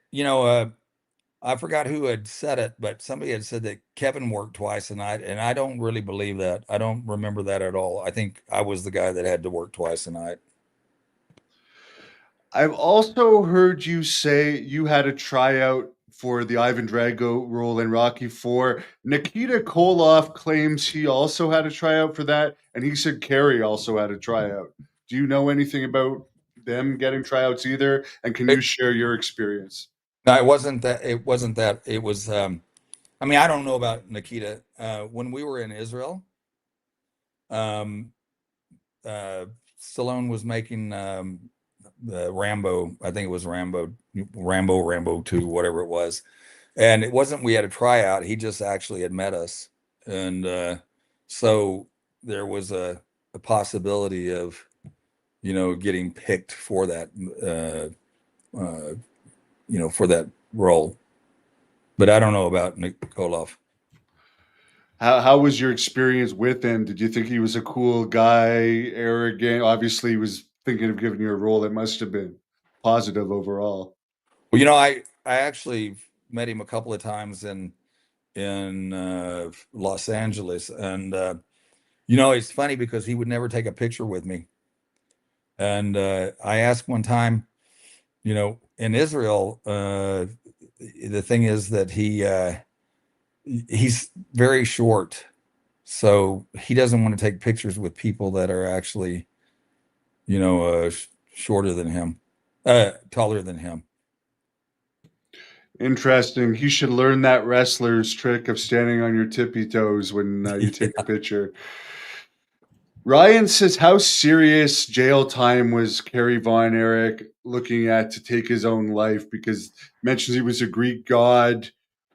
Speaker 2: I forgot who had said it, but somebody had said that Kevin worked twice a night, and I don't really believe that. I don't remember that at all. I think I was the guy that had to work twice a night.
Speaker 1: I've also heard you say you had a tryout for the Ivan Drago role in Rocky IV. Nikita Koloff claims he also had a tryout for that, and he said Kerry also had a tryout. Do you know anything about them getting tryouts either? And can you
Speaker 2: It,
Speaker 1: share your experience?
Speaker 2: no, it wasn't that. It wasn't that. It was. I mean, I don't know about Nikita. When we were in Israel, um, Stallone was making the Rambo. I think it was Rambo 2, whatever it was. And it wasn't we had a tryout. He just actually had met us, and so there was a possibility of getting picked for that for that role. But I don't know about Nick Koloff.
Speaker 1: How was your experience with him? Did you think he was a cool guy, arrogant? Obviously, he was thinking of giving you a role that must have been positive overall.
Speaker 2: Well, I actually met him a couple of times in Los Angeles, and it's funny because he would never take a picture with me. And I asked one time, in Israel, the thing is that he's very short, so he doesn't want to take pictures with people that are actually, shorter than him, taller than him.
Speaker 1: Interesting. You should learn that wrestler's trick of standing on your tippy toes when you take a picture. Ryan says, how serious jail time was Kerry Von Erich looking at to take his own life? Because mentions he was a Greek god.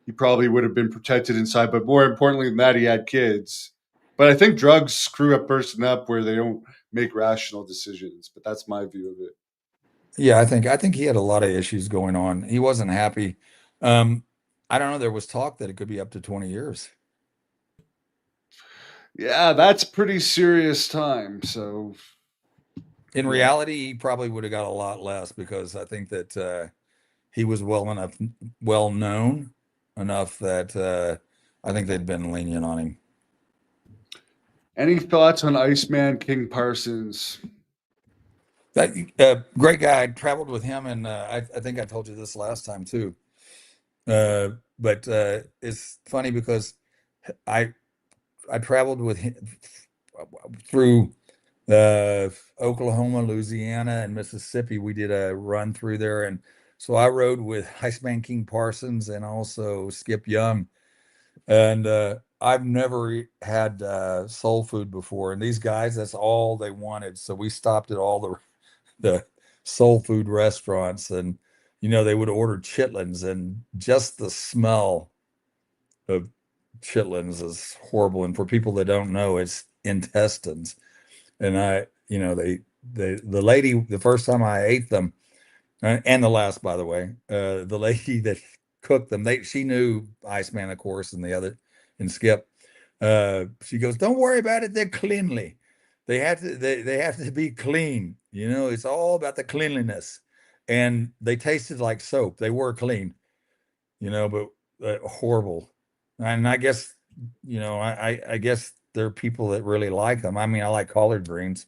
Speaker 1: He probably would have been protected inside, but more importantly than that, he had kids. But I think drugs screw a person up where they don't make rational decisions. But that's my view of it.
Speaker 2: Yeah, I think he had a lot of issues going on. He wasn't happy. Um, I don't know. There was talk that it could be up to 20 years.
Speaker 1: Yeah, that's pretty serious time. So
Speaker 2: In
Speaker 1: yeah.
Speaker 2: reality, he probably would have got a lot less because I think that he was well known enough that I think they'd been lenient on him.
Speaker 1: Any thoughts on Iceman King Parsons?
Speaker 2: That great guy. I traveled with him, and I think I told you this last time too. But it's funny because I traveled with him through Oklahoma, Louisiana, and Mississippi. We did a run through there, and so I rode with Iceman King Parsons and also Skip Young. And I've never had soul food before, and these guys, that's all they wanted. So we stopped at all the soul food restaurants, and they would order chitlins, and just the smell of chitlins is horrible. And for people that don't know, it's intestines. And the lady, the first time I ate them, and the last, by the way, the lady that cooked them, she knew Iceman, of course, and Skip. She goes, "Don't worry about it. They're cleanly. They have to be clean. It's all about the cleanliness." And they tasted like soap. They were clean, but horrible. And I guess, I guess there are people that really like them. I mean, I like collard greens,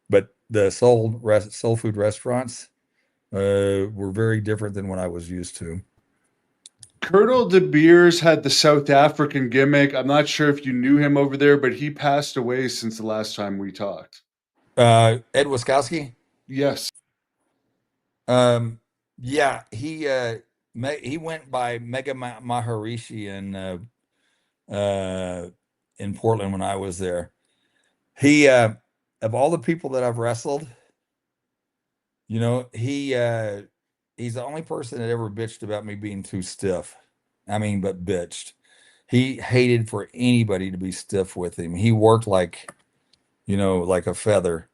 Speaker 2: but the soul food restaurants were very different than what I was used to.
Speaker 1: Colonel De Beers had the South African gimmick. I'm not sure if you knew him over there, but he passed away since the last time we talked.
Speaker 2: Ed Wiskowski?
Speaker 1: Yes.
Speaker 2: Yeah, he went by Mega Maharishi in Portland when I was there. He of all the people that I've wrestled, he's the only person that ever bitched about me being too stiff. I mean, but bitched. He hated for anybody to be stiff with him. He worked like a feather.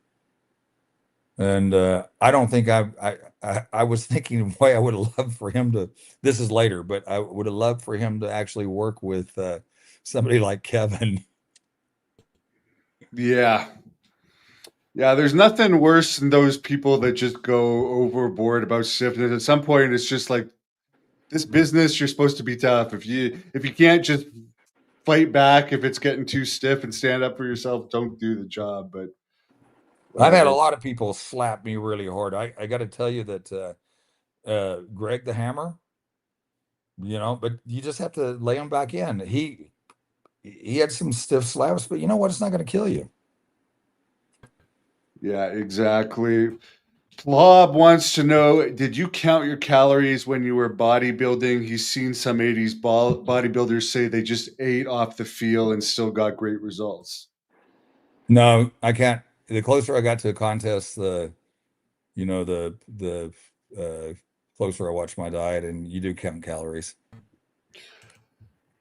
Speaker 2: And I don't think I was thinking, boy, I would have loved for him to, this is later, but I would have loved for him to actually work with somebody like Kevin.
Speaker 1: Yeah. Yeah, there's nothing worse than those people that just go overboard about stiffness. At some point, it's just like, this business, you're supposed to be tough. If you can't just fight back if it's getting too stiff and stand up for yourself, don't do the job. But
Speaker 2: I've had a
Speaker 1: whatever.
Speaker 2: lot of people slap me really hard. I got to tell you that Greg the Hammer, but you just have to lay him back in. He had some stiff slaps, but you know what? It's not going to kill you.
Speaker 1: Yeah, exactly. Plob wants to know, did you count your calories when you were bodybuilding? He's seen some 80s bodybuilders say they just ate off the field and still got great results.
Speaker 2: No, I can't. The closer I got to a contest, the closer I watch my diet, and you do count calories.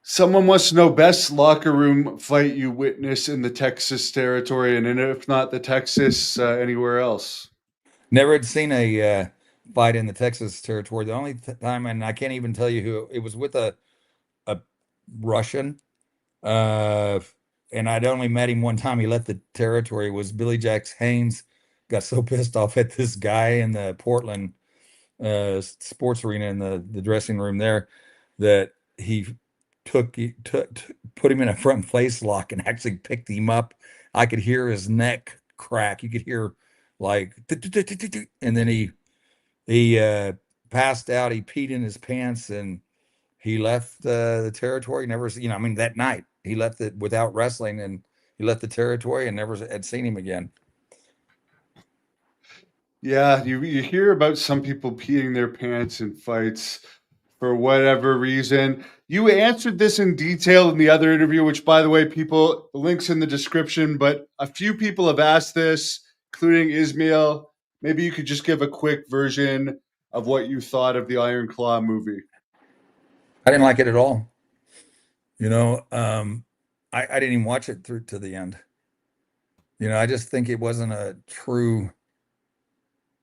Speaker 1: Someone wants to know best locker room fight you witness in the Texas territory, and if not the Texas, anywhere else.
Speaker 2: Never had seen a fight in the Texas territory. The only time, and I can't even tell you who it was, with a Russian, and I'd only met him one time. He left the territory. It was Billy Jack's Haynes. Got so pissed off at this guy in the Portland sports arena in the dressing room there that he put him in a front face lock and actually picked him up. I could hear his neck crack. You could hear like, and then he passed out. He peed in his pants and he left the territory. Never, I mean, that night he left it without wrestling, and he left the territory and never had seen him again.
Speaker 1: Yeah, you hear about some people peeing their pants in fights for whatever reason. You answered this in detail in the other interview, which, by the way, people, the link's in the description, but a few people have asked this, including Ismail. Maybe you could just give a quick version of what you thought of the Iron Claw movie.
Speaker 2: I didn't like it at all. I didn't even watch it through to the end. I just think it wasn't a true,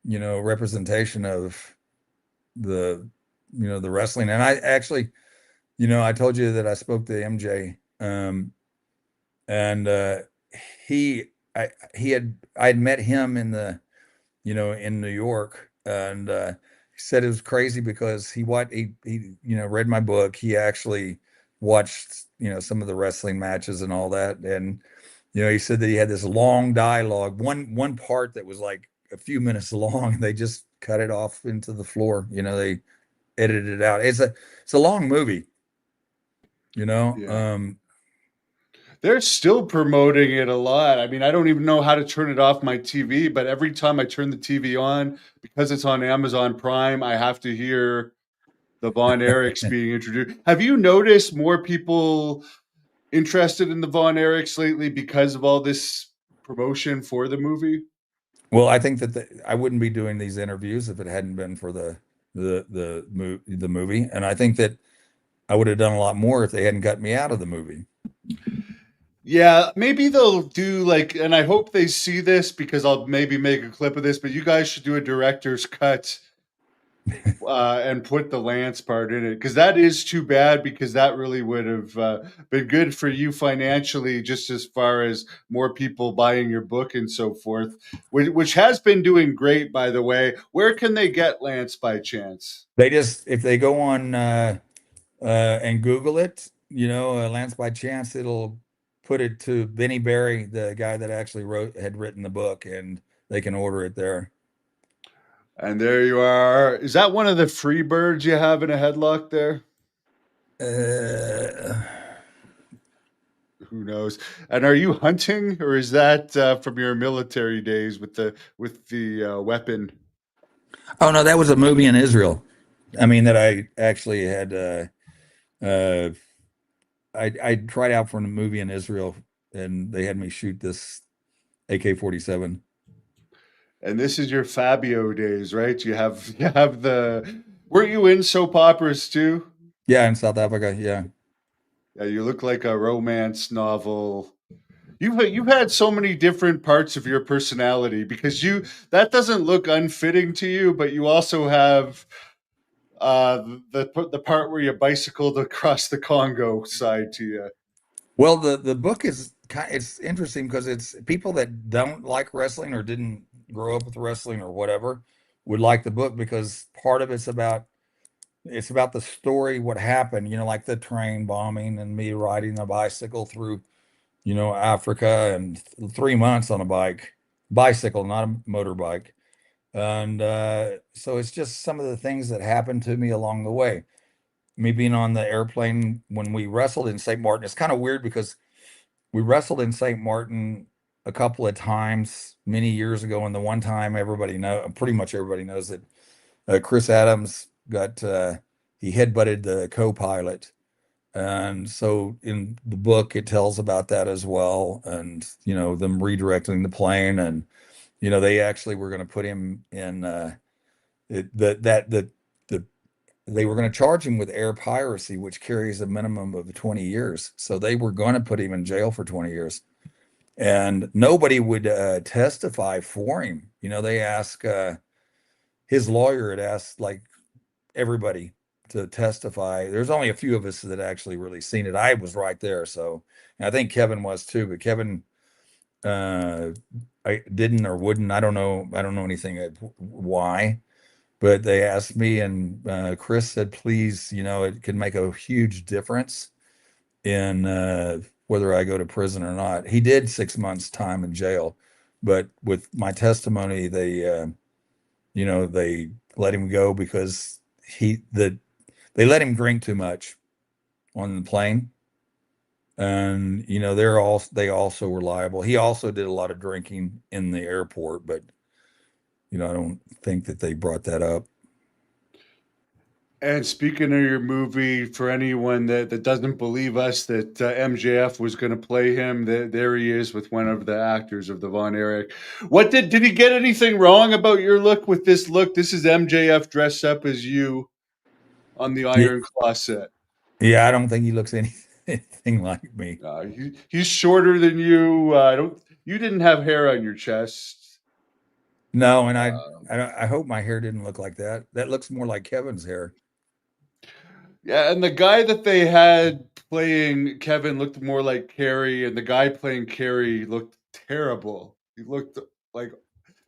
Speaker 2: representation of the wrestling. And I actually, I told you that I spoke to MJ, and I'd met him in in New York, and he said it was crazy because he read my book. He actually watched, some of the wrestling matches and all that. And, he said that he had this long dialogue, one part that was like a few minutes long, and they just cut it off into the floor. They edited it out. It's a long movie,
Speaker 1: Yeah. They're still promoting it a lot. I mean, I don't even know how to turn it off my TV, but every time I turn the TV on, because it's on Amazon Prime, I have to hear the Von Erichs being introduced. Have you noticed more people interested in the Von Erichs lately because of all this promotion for the movie?
Speaker 2: Well, I think that I wouldn't be doing these interviews if it hadn't been for the movie, and I think that I would have done a lot more if they hadn't cut me out of the movie.
Speaker 1: Yeah, maybe they'll do like, and I hope they see this because I'll maybe make a clip of this, but you guys should do a director's cut and put the Lance part in it, because that is too bad, because that really would have been good for you financially, just as far as more people buying your book and so forth, which has been doing great, by the way. Where can they get Lance by chance?
Speaker 2: They just, if they go on and Google it, Lance by Chance, it'll put it to Benny Barry, the guy that actually had written the book, and they can order it there.
Speaker 1: And there you are. Is that one of the free birds you have in a headlock there? Who knows? And are you hunting, or is that from your military days with the weapon?
Speaker 2: Oh no, that was a movie in Israel. I mean, that I actually had. I tried out for a movie in Israel, and they had me shoot this AK-47.
Speaker 1: And this is your Fabio days, right? You have the. Weren't you in soap operas too?
Speaker 2: Yeah, in South Africa. Yeah.
Speaker 1: Yeah, you look like a romance novel. You've had so many different parts of your personality, because that doesn't look unfitting to you, but you also have the part where you bicycled across the Congo side to you.
Speaker 2: Well, the book is it's interesting because it's people that don't like wrestling or didn't grow up with wrestling or whatever would like the book, because part of it's about the story, what happened, like the train bombing and me riding a bicycle through, Africa, and 3 months on a bicycle, not a motorbike. And so it's just some of the things that happened to me along the way. Me being on the airplane when we wrestled in St. Martin, it's kind of weird because we wrestled in St. Martin a couple of times many years ago, and the one time pretty much everybody knows that Chris Adams he headbutted the co-pilot, and so in the book it tells about that as well, and them redirecting the plane, and they actually were going to put him in they were going to charge him with air piracy, which carries a minimum of 20 years. So they were going to put him in jail for 20 years. And nobody would testify for him. They asked, his lawyer had asked like everybody to testify. There's only a few of us that actually really seen it. I was right there. So, and I think Kevin was too, but Kevin I didn't or wouldn't. I don't know. I don't know anything why. But they asked me, and Chris said, please, it can make a huge difference in whether I go to prison or not. He did 6 months time in jail, but with my testimony, they let him go because they let him drink too much on the plane. And, they also were liable. He also did a lot of drinking in the airport, but, I don't think that they brought that up.
Speaker 1: And speaking of your movie, for anyone that doesn't believe us that MJF was going to play him, there he is with one of the actors of the Von Erich. What did he get anything wrong about your look with this look? This is MJF dressed up as you on the Iron Claw set.
Speaker 2: Yeah, I don't think he looks anything like me.
Speaker 1: He's shorter than you. You didn't have hair on your chest.
Speaker 2: No, and I hope my hair didn't look like that. That looks more like Kevin's hair.
Speaker 1: Yeah, and the guy that they had playing Kevin looked more like Carrie, and the guy playing Carrie looked terrible. He looked like,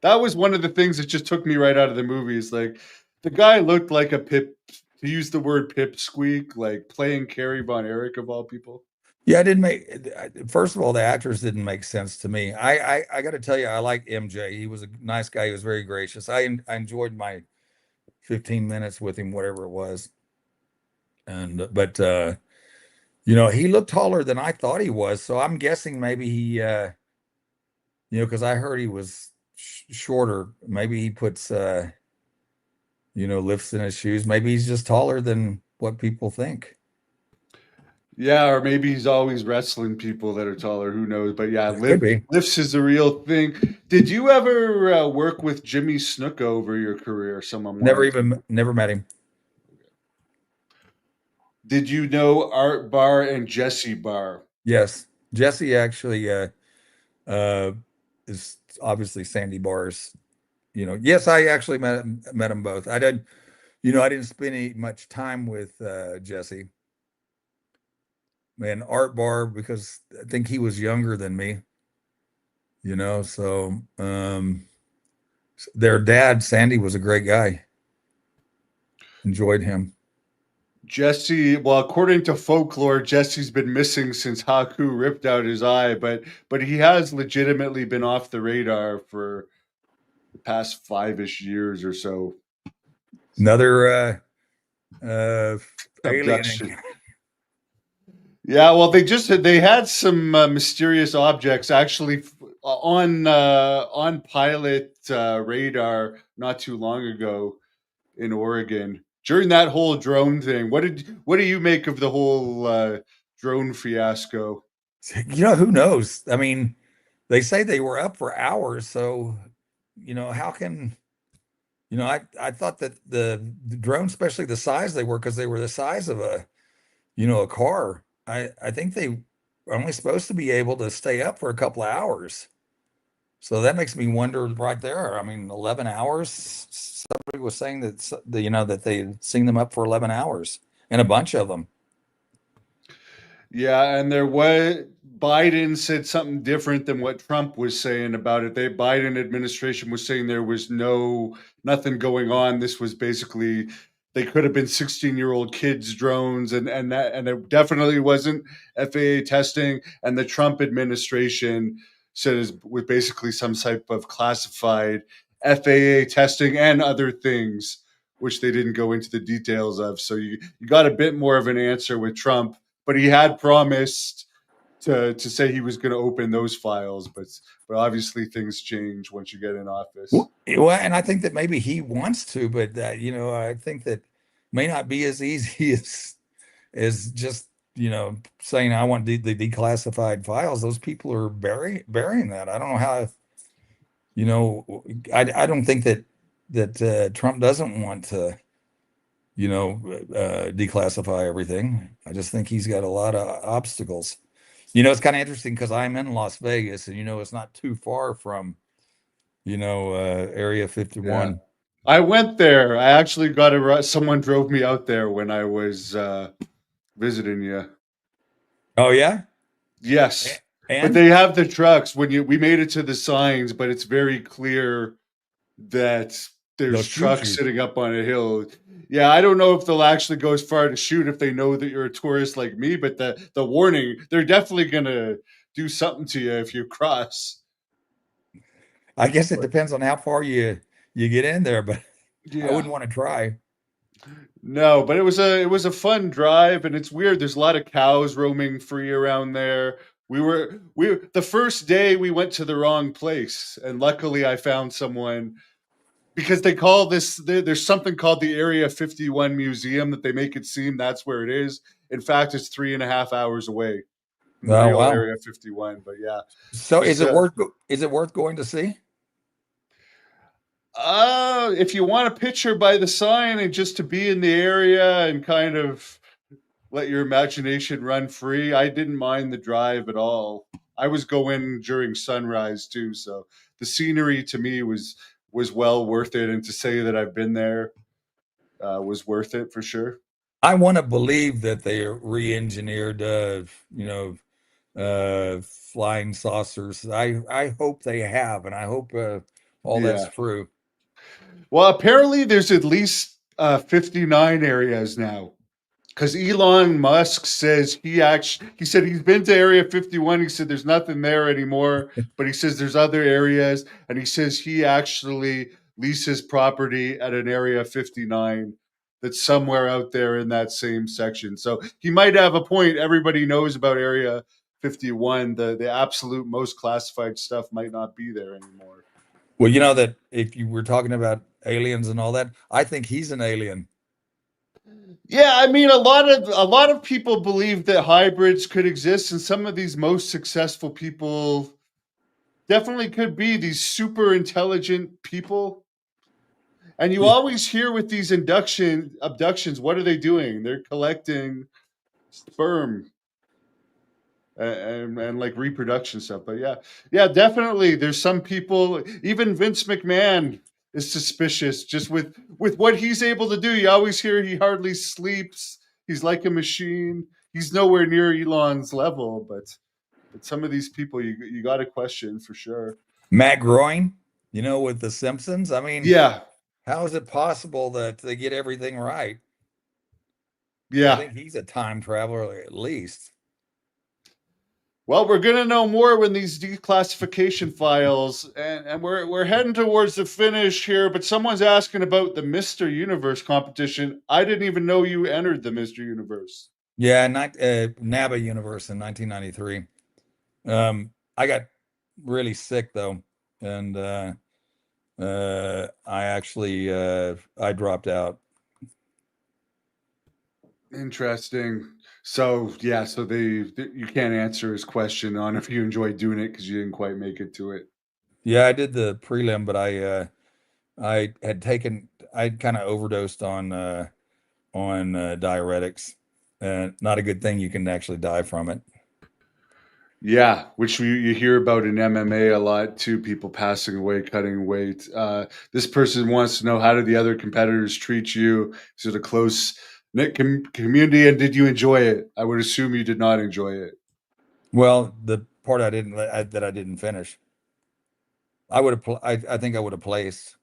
Speaker 1: that was one of the things that just took me right out of the movie. Is like, the guy looked like a pip, to use the word pipsqueak, like playing Carrie Von Erich of all people.
Speaker 2: Yeah, I didn't first of all, the actors didn't make sense to me. I got to tell you, I like MJ. He was a nice guy. He was very gracious. I enjoyed my 15 minutes with him, whatever it was. And but he looked taller than I thought he was. So I'm guessing maybe he because I heard he was shorter. Maybe he puts lifts in his shoes. Maybe he's just taller than what people think.
Speaker 1: Yeah, or maybe he's always wrestling people that are taller. Who knows? But yeah,
Speaker 2: It could be.
Speaker 1: lifts is the real thing. Did you ever work with Jimmy Snuka over your career? Someone wanted to.
Speaker 2: Never met him.
Speaker 1: Did you know Art Barr and Jesse Barr?
Speaker 2: Yes, Jesse actually uh, is obviously Sandy Barr's. Yes, I actually met them both. I did. I didn't spend much time with Jesse and Art Barr because I think he was younger than me. So their dad Sandy was a great guy. Enjoyed him.
Speaker 1: Jesse, well, according to folklore, Jesse's been missing since Haku ripped out his eye, but he has legitimately been off the radar for the past 5-ish years or so.
Speaker 2: Another
Speaker 1: Abduction.
Speaker 2: alien.
Speaker 1: Yeah, well, they had some mysterious objects actually on pilot radar not too long ago in Oregon during that whole drone thing. What do you make of the whole drone fiasco?
Speaker 2: Who knows? I mean, they say they were up for hours, so how can I thought that the drone, especially the size they were, because they were the size of a car. I think they were only supposed to be able to stay up for a couple of hours. So that makes me wonder right there. I mean, 11 hours. Somebody was saying that they'd seen them up for 11 hours and a bunch of them.
Speaker 1: Yeah, and there was Biden said something different than what Trump was saying about it. The Biden administration was saying there was nothing going on. This was basically they could have been 16-year-old kids drones and it definitely wasn't FAA testing. And the Trump administration said it was basically some type of classified FAA testing and other things, which they didn't go into the details of. So you got a bit more of an answer with Trump, but he had promised to say he was going to open those files, but obviously things change once you get in office.
Speaker 2: Well, and I think that maybe he wants to, but I think that may not be as easy as just saying I want the declassified files. Those people are burying that. I don't know how. I don't think that Trump doesn't want to declassify everything. I just think he's got a lot of obstacles. It's kind of interesting because I'm in Las Vegas, and it's not too far from Area 51.
Speaker 1: Yeah. I went there. I actually got someone drove me out there when I was visiting you.
Speaker 2: Oh yeah,
Speaker 1: Yes, but
Speaker 2: and
Speaker 1: they have the trucks. We made it to the signs, but it's very clear that
Speaker 2: they'll
Speaker 1: there's
Speaker 2: shoot
Speaker 1: trucks
Speaker 2: you.
Speaker 1: sitting up on a hill. Yeah, I don't know if they'll actually go as far to shoot if they know that you're a tourist like me, but the warning, they're definitely gonna do something to you if you cross.
Speaker 2: I guess it depends on how far you get in there, but I
Speaker 1: Yeah.
Speaker 2: wouldn't want to try.
Speaker 1: No, but it was a fun drive, and it's weird. There's a lot of cows roaming free around there. We the first day we went to the wrong place, and luckily I found someone because they call there's something called the Area 51 Museum that they make it seem that's where it is. In fact, it's 3.5 hours away from the
Speaker 2: Oh
Speaker 1: real
Speaker 2: wow.
Speaker 1: Area 51. But yeah,
Speaker 2: So
Speaker 1: just
Speaker 2: is it worth going to see?
Speaker 1: if you want a picture by the sign and just to be in the area and kind of let your imagination run free, I didn't mind the drive at all. I was going during sunrise too, so the scenery to me was well worth it, and to say that I've been there was worth it for sure.
Speaker 2: I want to believe that they re-engineered flying saucers. I hope they have, and I hope all that's
Speaker 1: Yeah.
Speaker 2: true.
Speaker 1: Well, apparently there's at least 59 areas now. Because Elon Musk says he said he's been to Area 51. He said there's nothing there anymore, but he says there's other areas, and he says he actually leases property at an Area 59 that's somewhere out there in that same section. So he might have a point. Everybody knows about Area 51. The absolute most classified stuff might not be there anymore.
Speaker 2: Well, you know that if you were talking about aliens and all that, I think he's an alien.
Speaker 1: Yeah, I mean, a lot of people believe that hybrids could exist, and some of these most successful people definitely could be these super intelligent people. And you always hear with these abductions, what are they doing? They're collecting sperm and like reproduction stuff. But yeah, definitely. There's some people. Even Vince McMahon is suspicious just with what he's able to do. You always hear he hardly sleeps. He's like a machine. He's nowhere near Elon's level, but some of these people you got to question for sure.
Speaker 2: Matt Groening, with The Simpsons. I mean,
Speaker 1: Yeah,
Speaker 2: how is it possible that they get everything right? I
Speaker 1: yeah.
Speaker 2: think he's a time traveler at least.
Speaker 1: Well, we're gonna know more when these declassification files, and we're heading towards the finish here. But someone's asking about the Mister Universe competition. I didn't even know you entered the Mister Universe.
Speaker 2: Yeah, not NABA Universe in 1993. I got really sick though, and I actually I dropped out.
Speaker 1: Interesting. So yeah, so you can't answer his question on if you enjoyed doing it because you didn't quite make it to it.
Speaker 2: Yeah, I did the prelim, but I'd kind of overdosed on diuretics, and not a good thing. You can actually die from it.
Speaker 1: Yeah, which you hear about in MMA a lot too. People passing away, cutting weight. This person wants to know, how did the other competitors treat you? Is it a close knit community, and did you enjoy it? I would assume you did not enjoy it.
Speaker 2: Well, the part that I didn't finish, I would have. I think I would have placed.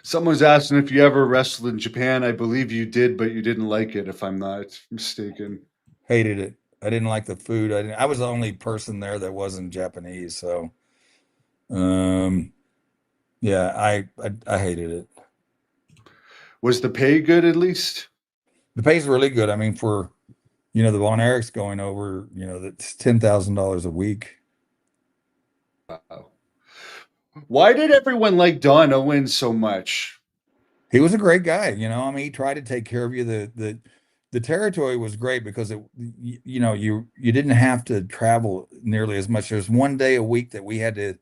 Speaker 1: Someone's asking if you ever wrestled in Japan. I believe you did, but you didn't like it, if I'm not mistaken.
Speaker 2: Hated it. I didn't like the food. I was the only person there that wasn't Japanese, so um, yeah, I hated it.
Speaker 1: Was the pay good at least?
Speaker 2: The pay's really good. I mean, for the Von Erichs going over, that's $10,000 a week.
Speaker 1: Wow. Why did everyone like Don Owens so much?
Speaker 2: He was a great guy, I mean, he tried to take care of you. The territory was great because you didn't have to travel nearly as much. There's one day a week that we had to,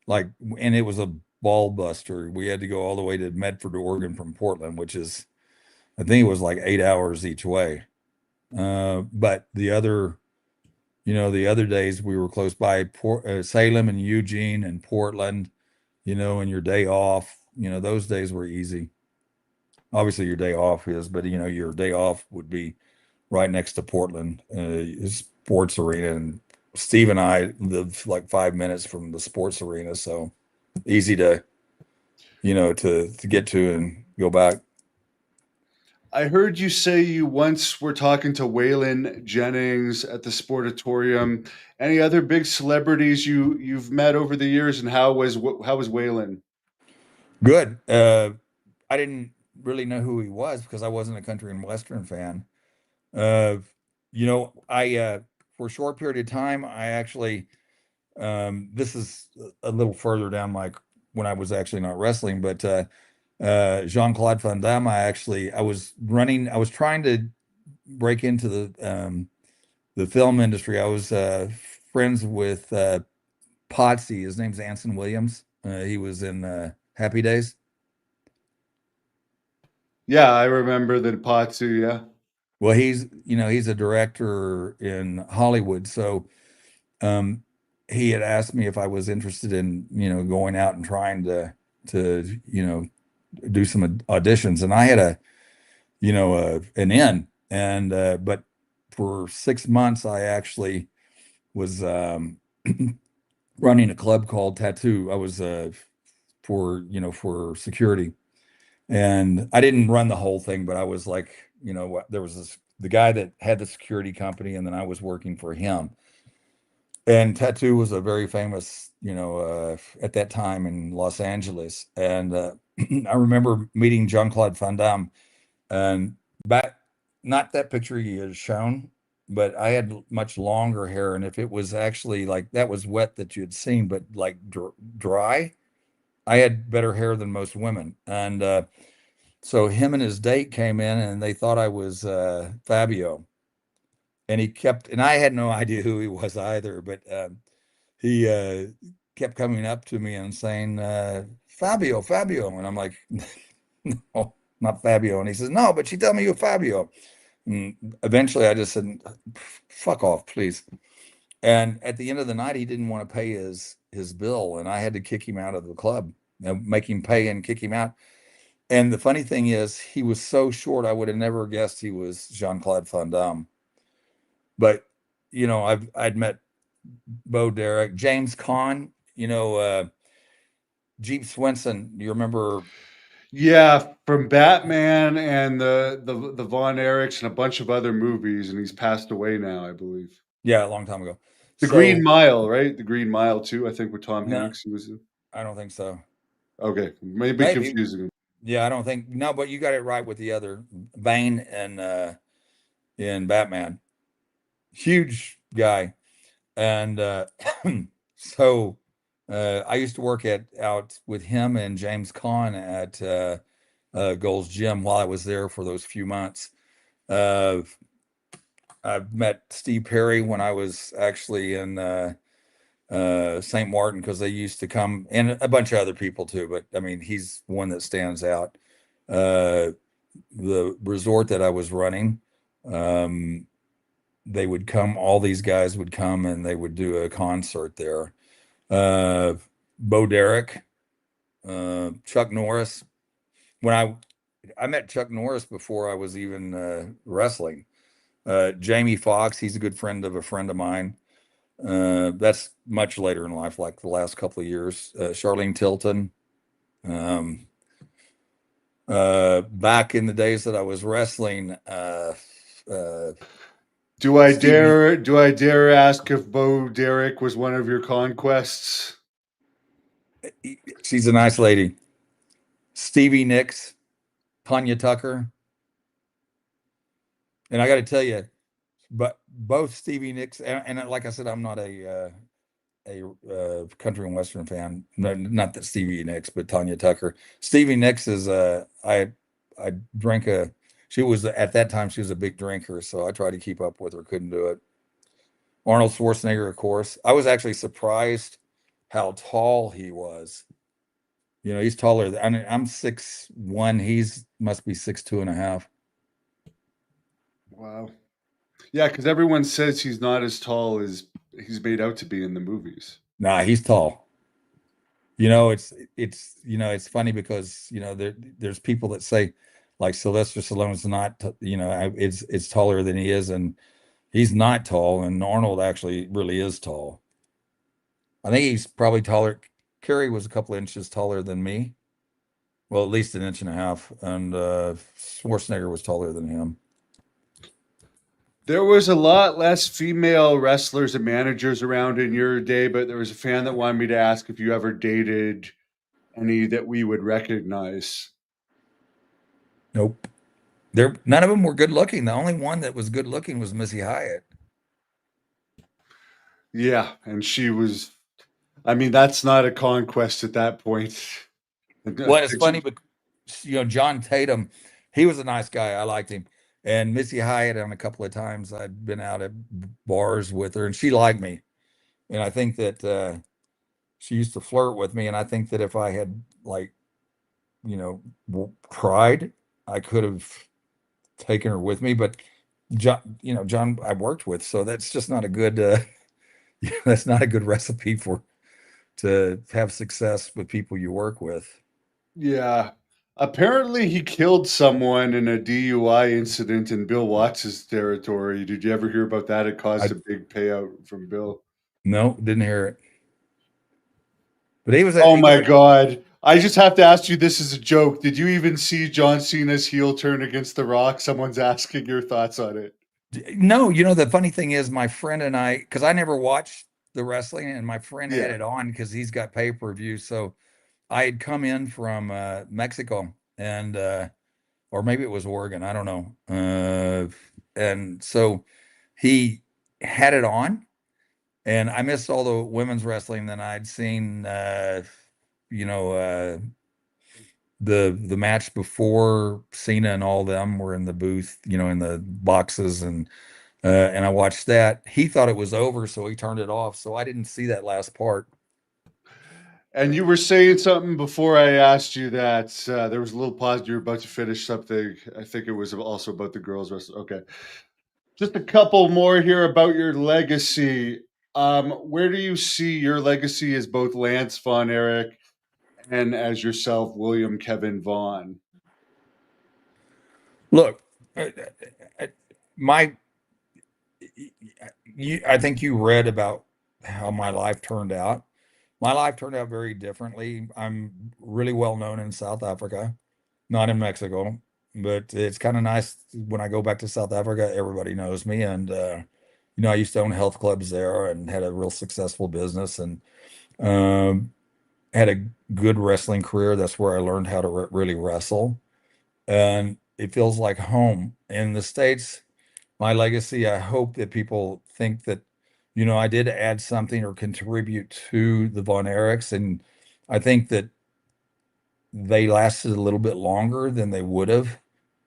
Speaker 2: like, and it was a ball buster. We had to go all the way to Medford, Oregon from Portland, which is, I think it was like 8 hours each way. But the other days we were close by Salem and Eugene and Portland, and your day off, those days were easy. Obviously your day off is, but your day off would be right next to Portland, sports arena. And Steve and I live like 5 minutes from the sports arena. So easy to, to get to and go back.
Speaker 1: I heard you say you once were talking to Waylon Jennings at the Sportatorium. Any other big celebrities you've met over the years, and how was Waylon?
Speaker 2: Good. I didn't really know who he was because I wasn't a country and western fan. Uh, I for a short period of time, I actually this is a little further down my when I was actually not wrestling, but Jean-Claude Van Damme, I was trying to break into the film industry. I was friends with Potsy. His name's Anson Williams. He was in Happy Days.
Speaker 1: Yeah, I remember the Potsu. Yeah,
Speaker 2: Well, he's a director in Hollywood. So um, he had asked me if I was interested in, going out and trying to do some auditions. And I had an in, and but for 6 months, I actually was running a club called Tattoo. I was for security. And I didn't run the whole thing, but I was like, there was the guy that had the security company, and then I was working for him. And Tattoo was a very famous, at that time in Los Angeles. And I remember meeting Jean-Claude Van Damme, and back, not that picture you had shown, but I had much longer hair. And if it was actually like that was wet that you had seen, but like dry, I had better hair than most women. And So him and his date came in and they thought I was Fabio. And he kept, and I had no idea who he was either, but he kept coming up to me and saying, Fabio, Fabio. And I'm like, no, not Fabio. And he says, no, but she told me you're Fabio. And eventually I just said, fuck off, please. And at the end of the night, he didn't want to pay his bill, and I had to kick him out of the club, make him pay and kick him out. And the funny thing is, he was so short, I would have never guessed he was Jean-Claude Van Damme. But I'd met Bo Derek, James Caan, Jeep Swenson. You remember?
Speaker 1: Yeah, from Batman and the Von Erichs and a bunch of other movies, and he's passed away now, I believe.
Speaker 2: Yeah, a long time ago.
Speaker 1: The Green Mile, right? The Green Mile too, I think, with Tom Hanks. He was in.
Speaker 2: I don't think so.
Speaker 1: Okay, maybe confusing him.
Speaker 2: Yeah, I don't think no, but you got it right with the other Bane and in Batman. Huge guy. And so I used to work out with him and James Caan at Gold's Gym while I was there for those few months. I've met Steve Perry when I was actually in St. Martin, because they used to come, and a bunch of other people too, but I mean, he's one that stands out. The resort that I was running, they would come, all these guys would come and they would do a concert there. Bo Derek, Chuck Norris. When I met Chuck Norris before I was even wrestling. Jamie Foxx, he's a good friend of a friend of mine. That's much later in life, like the last couple of years. Charlene Tilton. Back in the days that I was wrestling,
Speaker 1: do I dare ask if Bo Derek was one of your conquests?
Speaker 2: She's a nice lady. Stevie Nicks, Tanya Tucker. And I got to tell you, but both Stevie Nicks and like I said, I'm not a country and western fan. Not that Stevie Nicks, but Tanya Tucker. Stevie Nicks is I drank she was at that time, she was a big drinker, so I tried to keep up with her, couldn't do it. Arnold Schwarzenegger, of course. I was actually surprised how tall he was. He's taller than, I'm 6'1", he's must be 6'2.5".
Speaker 1: Wow. Yeah, because everyone says he's not as tall as he's made out to be in the movies.
Speaker 2: Nah, he's tall. It's funny because there's people that say like Sylvester Stallone's not, it's taller than he is, and he's not tall, and Arnold actually really is tall. I think he's probably taller. Kerry was a couple of inches taller than me. Well, at least an inch and a half, and Schwarzenegger was taller than him.
Speaker 1: There was a lot less female wrestlers and managers around in your day, but there was a fan that wanted me to ask if you ever dated any that we would recognize.
Speaker 2: Nope. None of them were good looking. The only one that was good looking was Missy Hyatt.
Speaker 1: Yeah, and she was, I mean, that's not a conquest at that point.
Speaker 2: Well, it's funny, but John Tatum, he was a nice guy. I liked him. And Missy Hyatt, on a couple of times I'd been out at bars with her, and she liked me. And I think that she used to flirt with me. And I think that if I had tried, I could have taken her with me. But John I worked with, so that's just not a good that's not a good recipe to have success with people you work with.
Speaker 1: Yeah. Apparently he killed someone in a DUI incident in Bill Watts' territory. Did you ever hear about that? It caused a big payout from Bill.
Speaker 2: No, didn't hear it. But he was
Speaker 1: oh my God. I just have to ask you, this is a joke. Did you even see John Cena's heel turn against The Rock? Someone's asking your thoughts on it.
Speaker 2: No, the funny thing is my friend and I, because I never watched the wrestling, and my friend had it on because he's got pay-per-view. So I had come in from Mexico, and or maybe it was Oregon, I don't know. And so he had it on, and I missed all the women's wrestling. Then I'd seen the match before Cena and all them were in the booth, in the boxes, and I watched that. He thought it was over, so he turned it off. So I didn't see that last part.
Speaker 1: And you were saying something before I asked you that. There was a little pause. You were about to finish something. I think it was also about the girls wrestling. Okay. Just a couple more here about your legacy. Where do you see your legacy as both Lance Von Erich and as yourself, William Kevin Vaughn?
Speaker 2: Look, my, I think you read about how my life turned out. My life turned out very differently. I'm really well known in South Africa, not in Mexico, but it's kind of nice when I go back to South Africa, everybody knows me. And, I used to own health clubs there and had a real successful business, and had a good wrestling career. That's where I learned how to really wrestle. And it feels like home. In the States, my legacy, I hope that people think that, I did add something or contribute to the Von Erichs. And I think that they lasted a little bit longer than they would have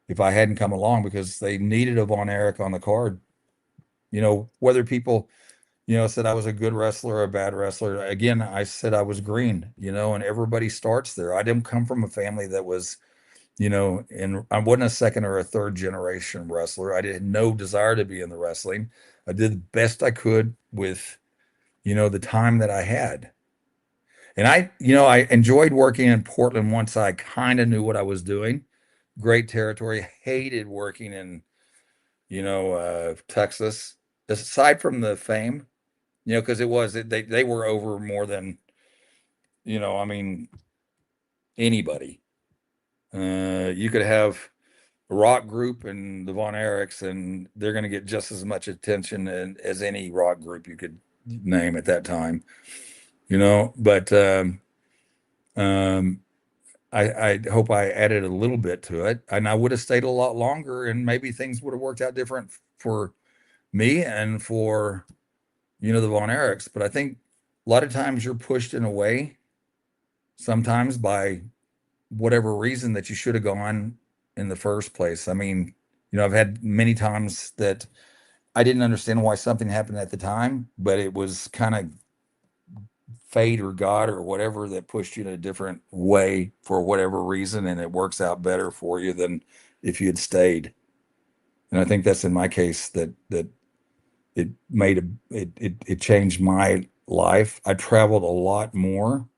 Speaker 2: if I hadn't come along, because they needed a Von Erich on the card. Whether people, said I was a good wrestler or a bad wrestler. Again, I said I was green, and everybody starts there. I didn't come from a family that was, and I wasn't a second or a third generation wrestler. I had no desire to be in the wrestling. I did the best I could with, the time that I had. And I enjoyed working in Portland once I kind of knew what I was doing. Great territory. Hated working in, Texas, aside from the fame, because they were over more than, I mean, anybody. You could have a rock group and the Von Erichs, and they're going to get just as much attention as any rock group you could name at that time, but I hope I added a little bit to it, and I would have stayed a lot longer, and maybe things would have worked out different for me and for, the Von Erichs. But I think a lot of times you're pushed in a way, sometimes by whatever reason, that you should have gone in the first place. I mean, I've had many times that I didn't understand why something happened at the time, but it was kind of fate or God or whatever that pushed you in a different way for whatever reason, and it works out better for you than if you had stayed. And I think that's in my case that it made it changed my life. I traveled a lot more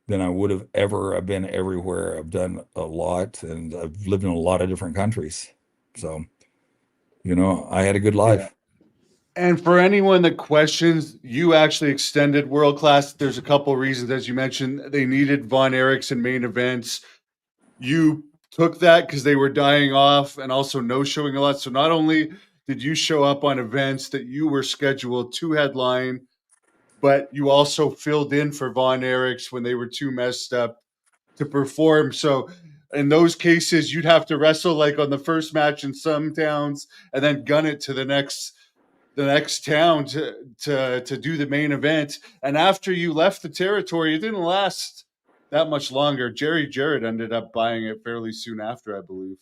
Speaker 2: than I would have ever. I've been everywhere. I've done a lot, and I've lived in a lot of different countries. So, I had a good
Speaker 1: Yeah.
Speaker 2: life.
Speaker 1: And for anyone that questions, you actually extended world class. There's a couple of reasons, as you mentioned, they needed Von Erichs in main events. You took that because they were dying off and also no showing a lot. So not only did you show up on events that you were scheduled to headline, but you also filled in for Von Erichs when they were too messed up to perform. So in those cases, you'd have to wrestle like on the first match in some towns and then gun it to the next town to do the main event. And after you left the territory, it didn't last that much longer. Jerry Jarrett ended up buying it fairly soon after, I believe.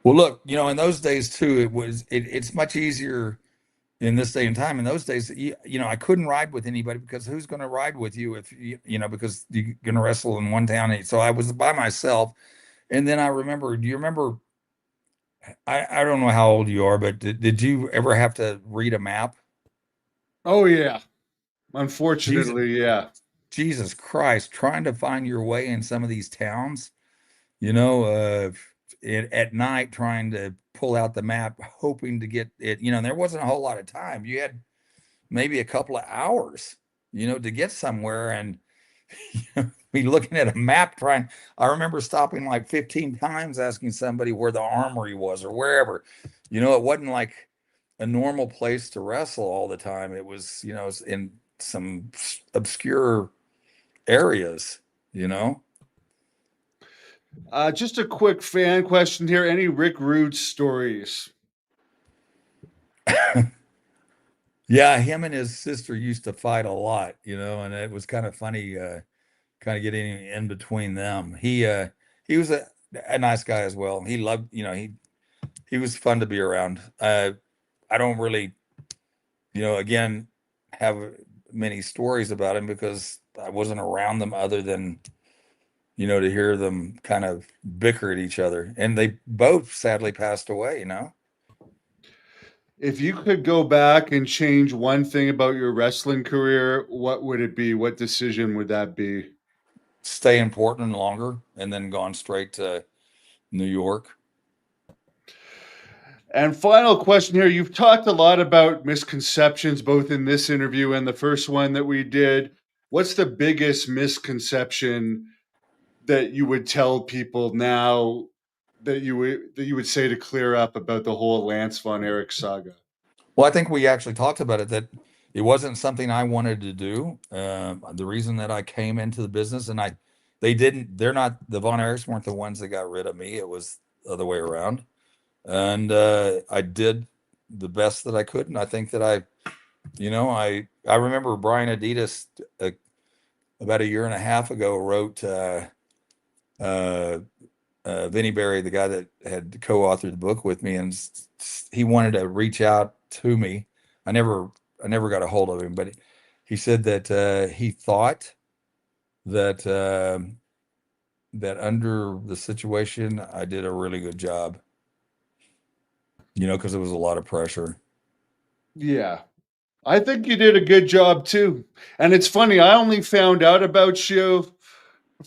Speaker 2: Well, look, in those days too, it's much easier in this day and time. In those days, I couldn't ride with anybody, because who's going to ride with you if because you're going to wrestle in one town. So I was by myself. And then I remember, do you remember? I don't know how old you are, but did you ever have to read a map?
Speaker 1: Oh yeah,
Speaker 2: Jesus,
Speaker 1: unfortunately, yeah.
Speaker 2: Jesus Christ, trying to find your way in some of these towns, you know, uh, at night, trying to pull out the map, hoping to get it. There wasn't a whole lot of time. You had maybe a couple of hours, to get somewhere, and be looking at a map trying. I remember stopping like 15 times asking somebody where the armory was or wherever. It wasn't like a normal place to wrestle all the time. It was, in some obscure areas, you know.
Speaker 1: Just a quick fan question here. Any Rick Rude stories?
Speaker 2: Yeah, him and his sister used to fight a lot, and it was kind of funny, kind of getting in between them. he was a nice guy as well. He loved, he was fun to be around. I don't really, again, have many stories about him because I wasn't around them other than, to hear them kind of bicker at each other. And they both sadly passed away.
Speaker 1: If you could go back and change one thing about your wrestling career, what would it be? What decision would that be?
Speaker 2: Stay in Portland longer and then gone straight to New York.
Speaker 1: And final question here. You've talked a lot about misconceptions, both in this interview and the first one that we did. What's the biggest misconception that you would tell people now that you would say to clear up about the whole Lance Von Erich saga?
Speaker 2: Well, I think we actually talked about it, that it wasn't something I wanted to do. The reason that I came into the business, and they're not, the Von Erichs weren't the ones that got rid of me. It was the other way around. And I did the best that I could. And I think that I remember Brian Adidas about a year and a half ago wrote Vinnie Berry, the guy that had co-authored the book with me, and he wanted to reach out to me. I never got a hold of him, but he said that he thought that that under the situation, I did a really good job. Because there was a lot of pressure.
Speaker 1: Yeah. I think you did a good job too. And it's funny, I only found out about you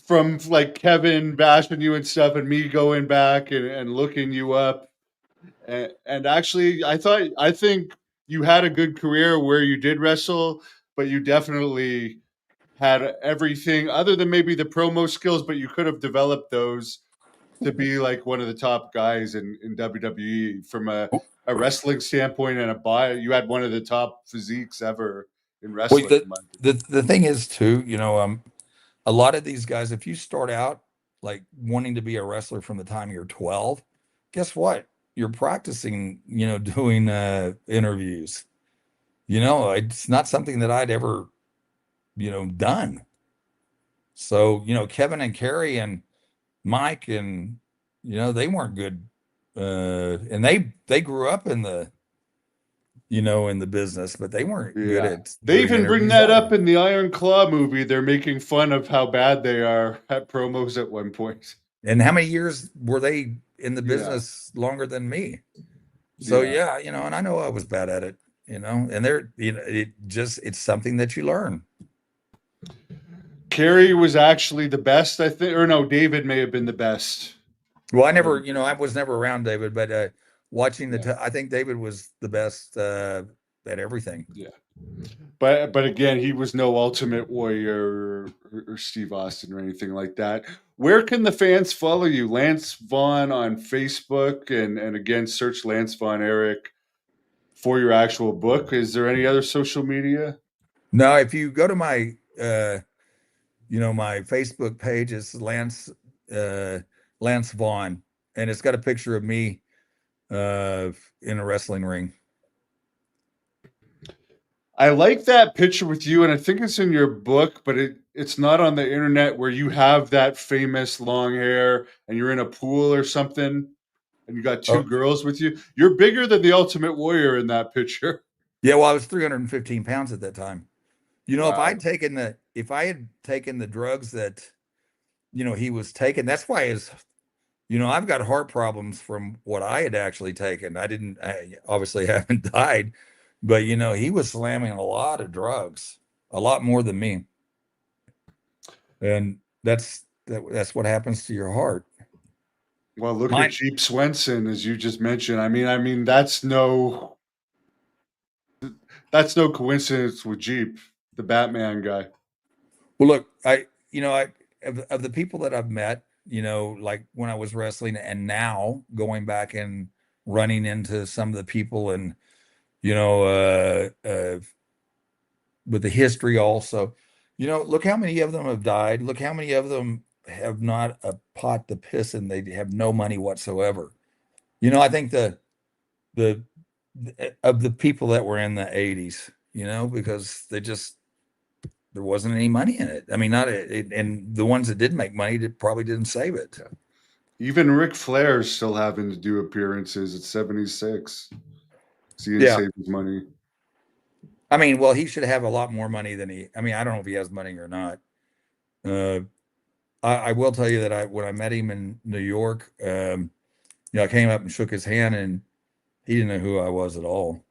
Speaker 1: from like Kevin bashing you and stuff, and me going back and looking you up. And actually, I think you had a good career where you did wrestle, but you definitely had everything other than maybe the promo skills, but you could have developed those to be like one of the top guys in WWE from a wrestling standpoint and a bio. You had one of the top physiques ever in
Speaker 2: Well,
Speaker 1: wrestling.
Speaker 2: the thing is too, a lot of these guys, if you start out like wanting to be a wrestler from the time you're 12, guess what? You're practicing, doing interviews. It's not something that I'd ever, done. So, Kevin and Kerry and Mike and, they weren't good. And they grew up in the, in the business, but they weren't good at
Speaker 1: They
Speaker 2: doing
Speaker 1: even bring
Speaker 2: interviews
Speaker 1: that
Speaker 2: either.
Speaker 1: up in the Iron Claw movie. They're making fun of how bad they are at promos at one point.
Speaker 2: And how many years were they in the
Speaker 1: Yeah.
Speaker 2: business longer than me? So yeah, and I know I was bad at it, and it's something that you learn.
Speaker 1: Kerry was actually the best, I think, or no, David may have been the best.
Speaker 2: Well, I was never around David, but watching I think David was the best at everything.
Speaker 1: Yeah. But again, he was no Ultimate Warrior or Steve Austin or anything like that. Where can the fans follow you? Lance Vaughn on Facebook, and again, search Lance Von Erich for your actual book. Is there any other social media?
Speaker 2: No, if you go to my my Facebook page, it's Lance Vaughn, and it's got a picture of me in a wrestling ring.
Speaker 1: I like that picture with you, and I think it's in your book, but it's not on the internet, where you have that famous long hair and you're in a pool or something and you got two girls with you. You're bigger than the Ultimate Warrior in that picture.
Speaker 2: Yeah, well, I was 315 pounds at that time.
Speaker 1: Wow.
Speaker 2: If I had taken the drugs that, he was taking, that's why I've got heart problems from what I had actually taken. I obviously haven't died, but he was slamming a lot of drugs, a lot more than me. And that's what happens to your heart.
Speaker 1: Well, look at Jeep Swenson, as you just mentioned. I mean, that's no coincidence with Jeep, the Batman guy.
Speaker 2: Well, look, of the people that I've met, like when I was wrestling and now going back and running into some of the people and, with the history also, look how many of them have died. Look how many of them have not a pot to piss in. They have no money whatsoever. I think of the people that were in the 80s, because there wasn't any money in it. I mean, and the ones that did make money probably didn't save it.
Speaker 1: Even Ric Flair's still having to do appearances at 76. So he didn't
Speaker 2: Yeah.
Speaker 1: save his money.
Speaker 2: I mean, well, he should have a lot more money than I mean, I don't know if he has money or not. Uh, I will tell you that when I met him in New York, I came up and shook his hand, and he didn't know who I was at all.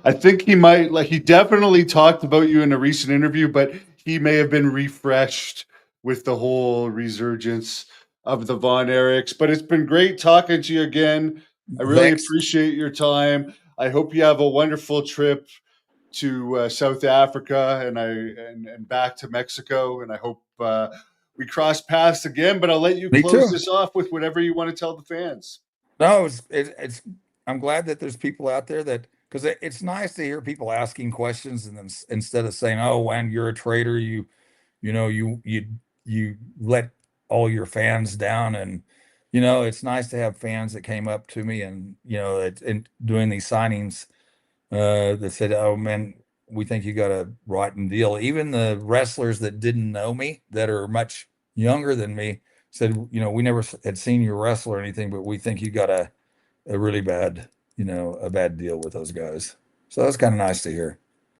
Speaker 1: I think he definitely talked about you in a recent interview, but he may have been refreshed with the whole resurgence of the Von Erichs. But it's been great talking to you again. I really
Speaker 2: Vex,
Speaker 1: appreciate your time. I hope you have a wonderful trip to South Africa and back to Mexico. And I hope we cross paths again. But I'll let you
Speaker 2: me
Speaker 1: close
Speaker 2: too.
Speaker 1: this off with whatever you want to tell the fans.
Speaker 2: No, it's I'm glad that there's people out there that, because it's nice to hear people asking questions, and then instead of saying, "Oh, when you're a traitor, you let all your fans down," and it's nice to have fans that came up to me and and doing these signings that said, "Oh man, we think you got a rotten deal." Even the wrestlers that didn't know me, that are much younger than me, said, "We never had seen you wrestle or anything, but we think you got a really bad, a bad deal with those guys." So that's kind of nice to hear.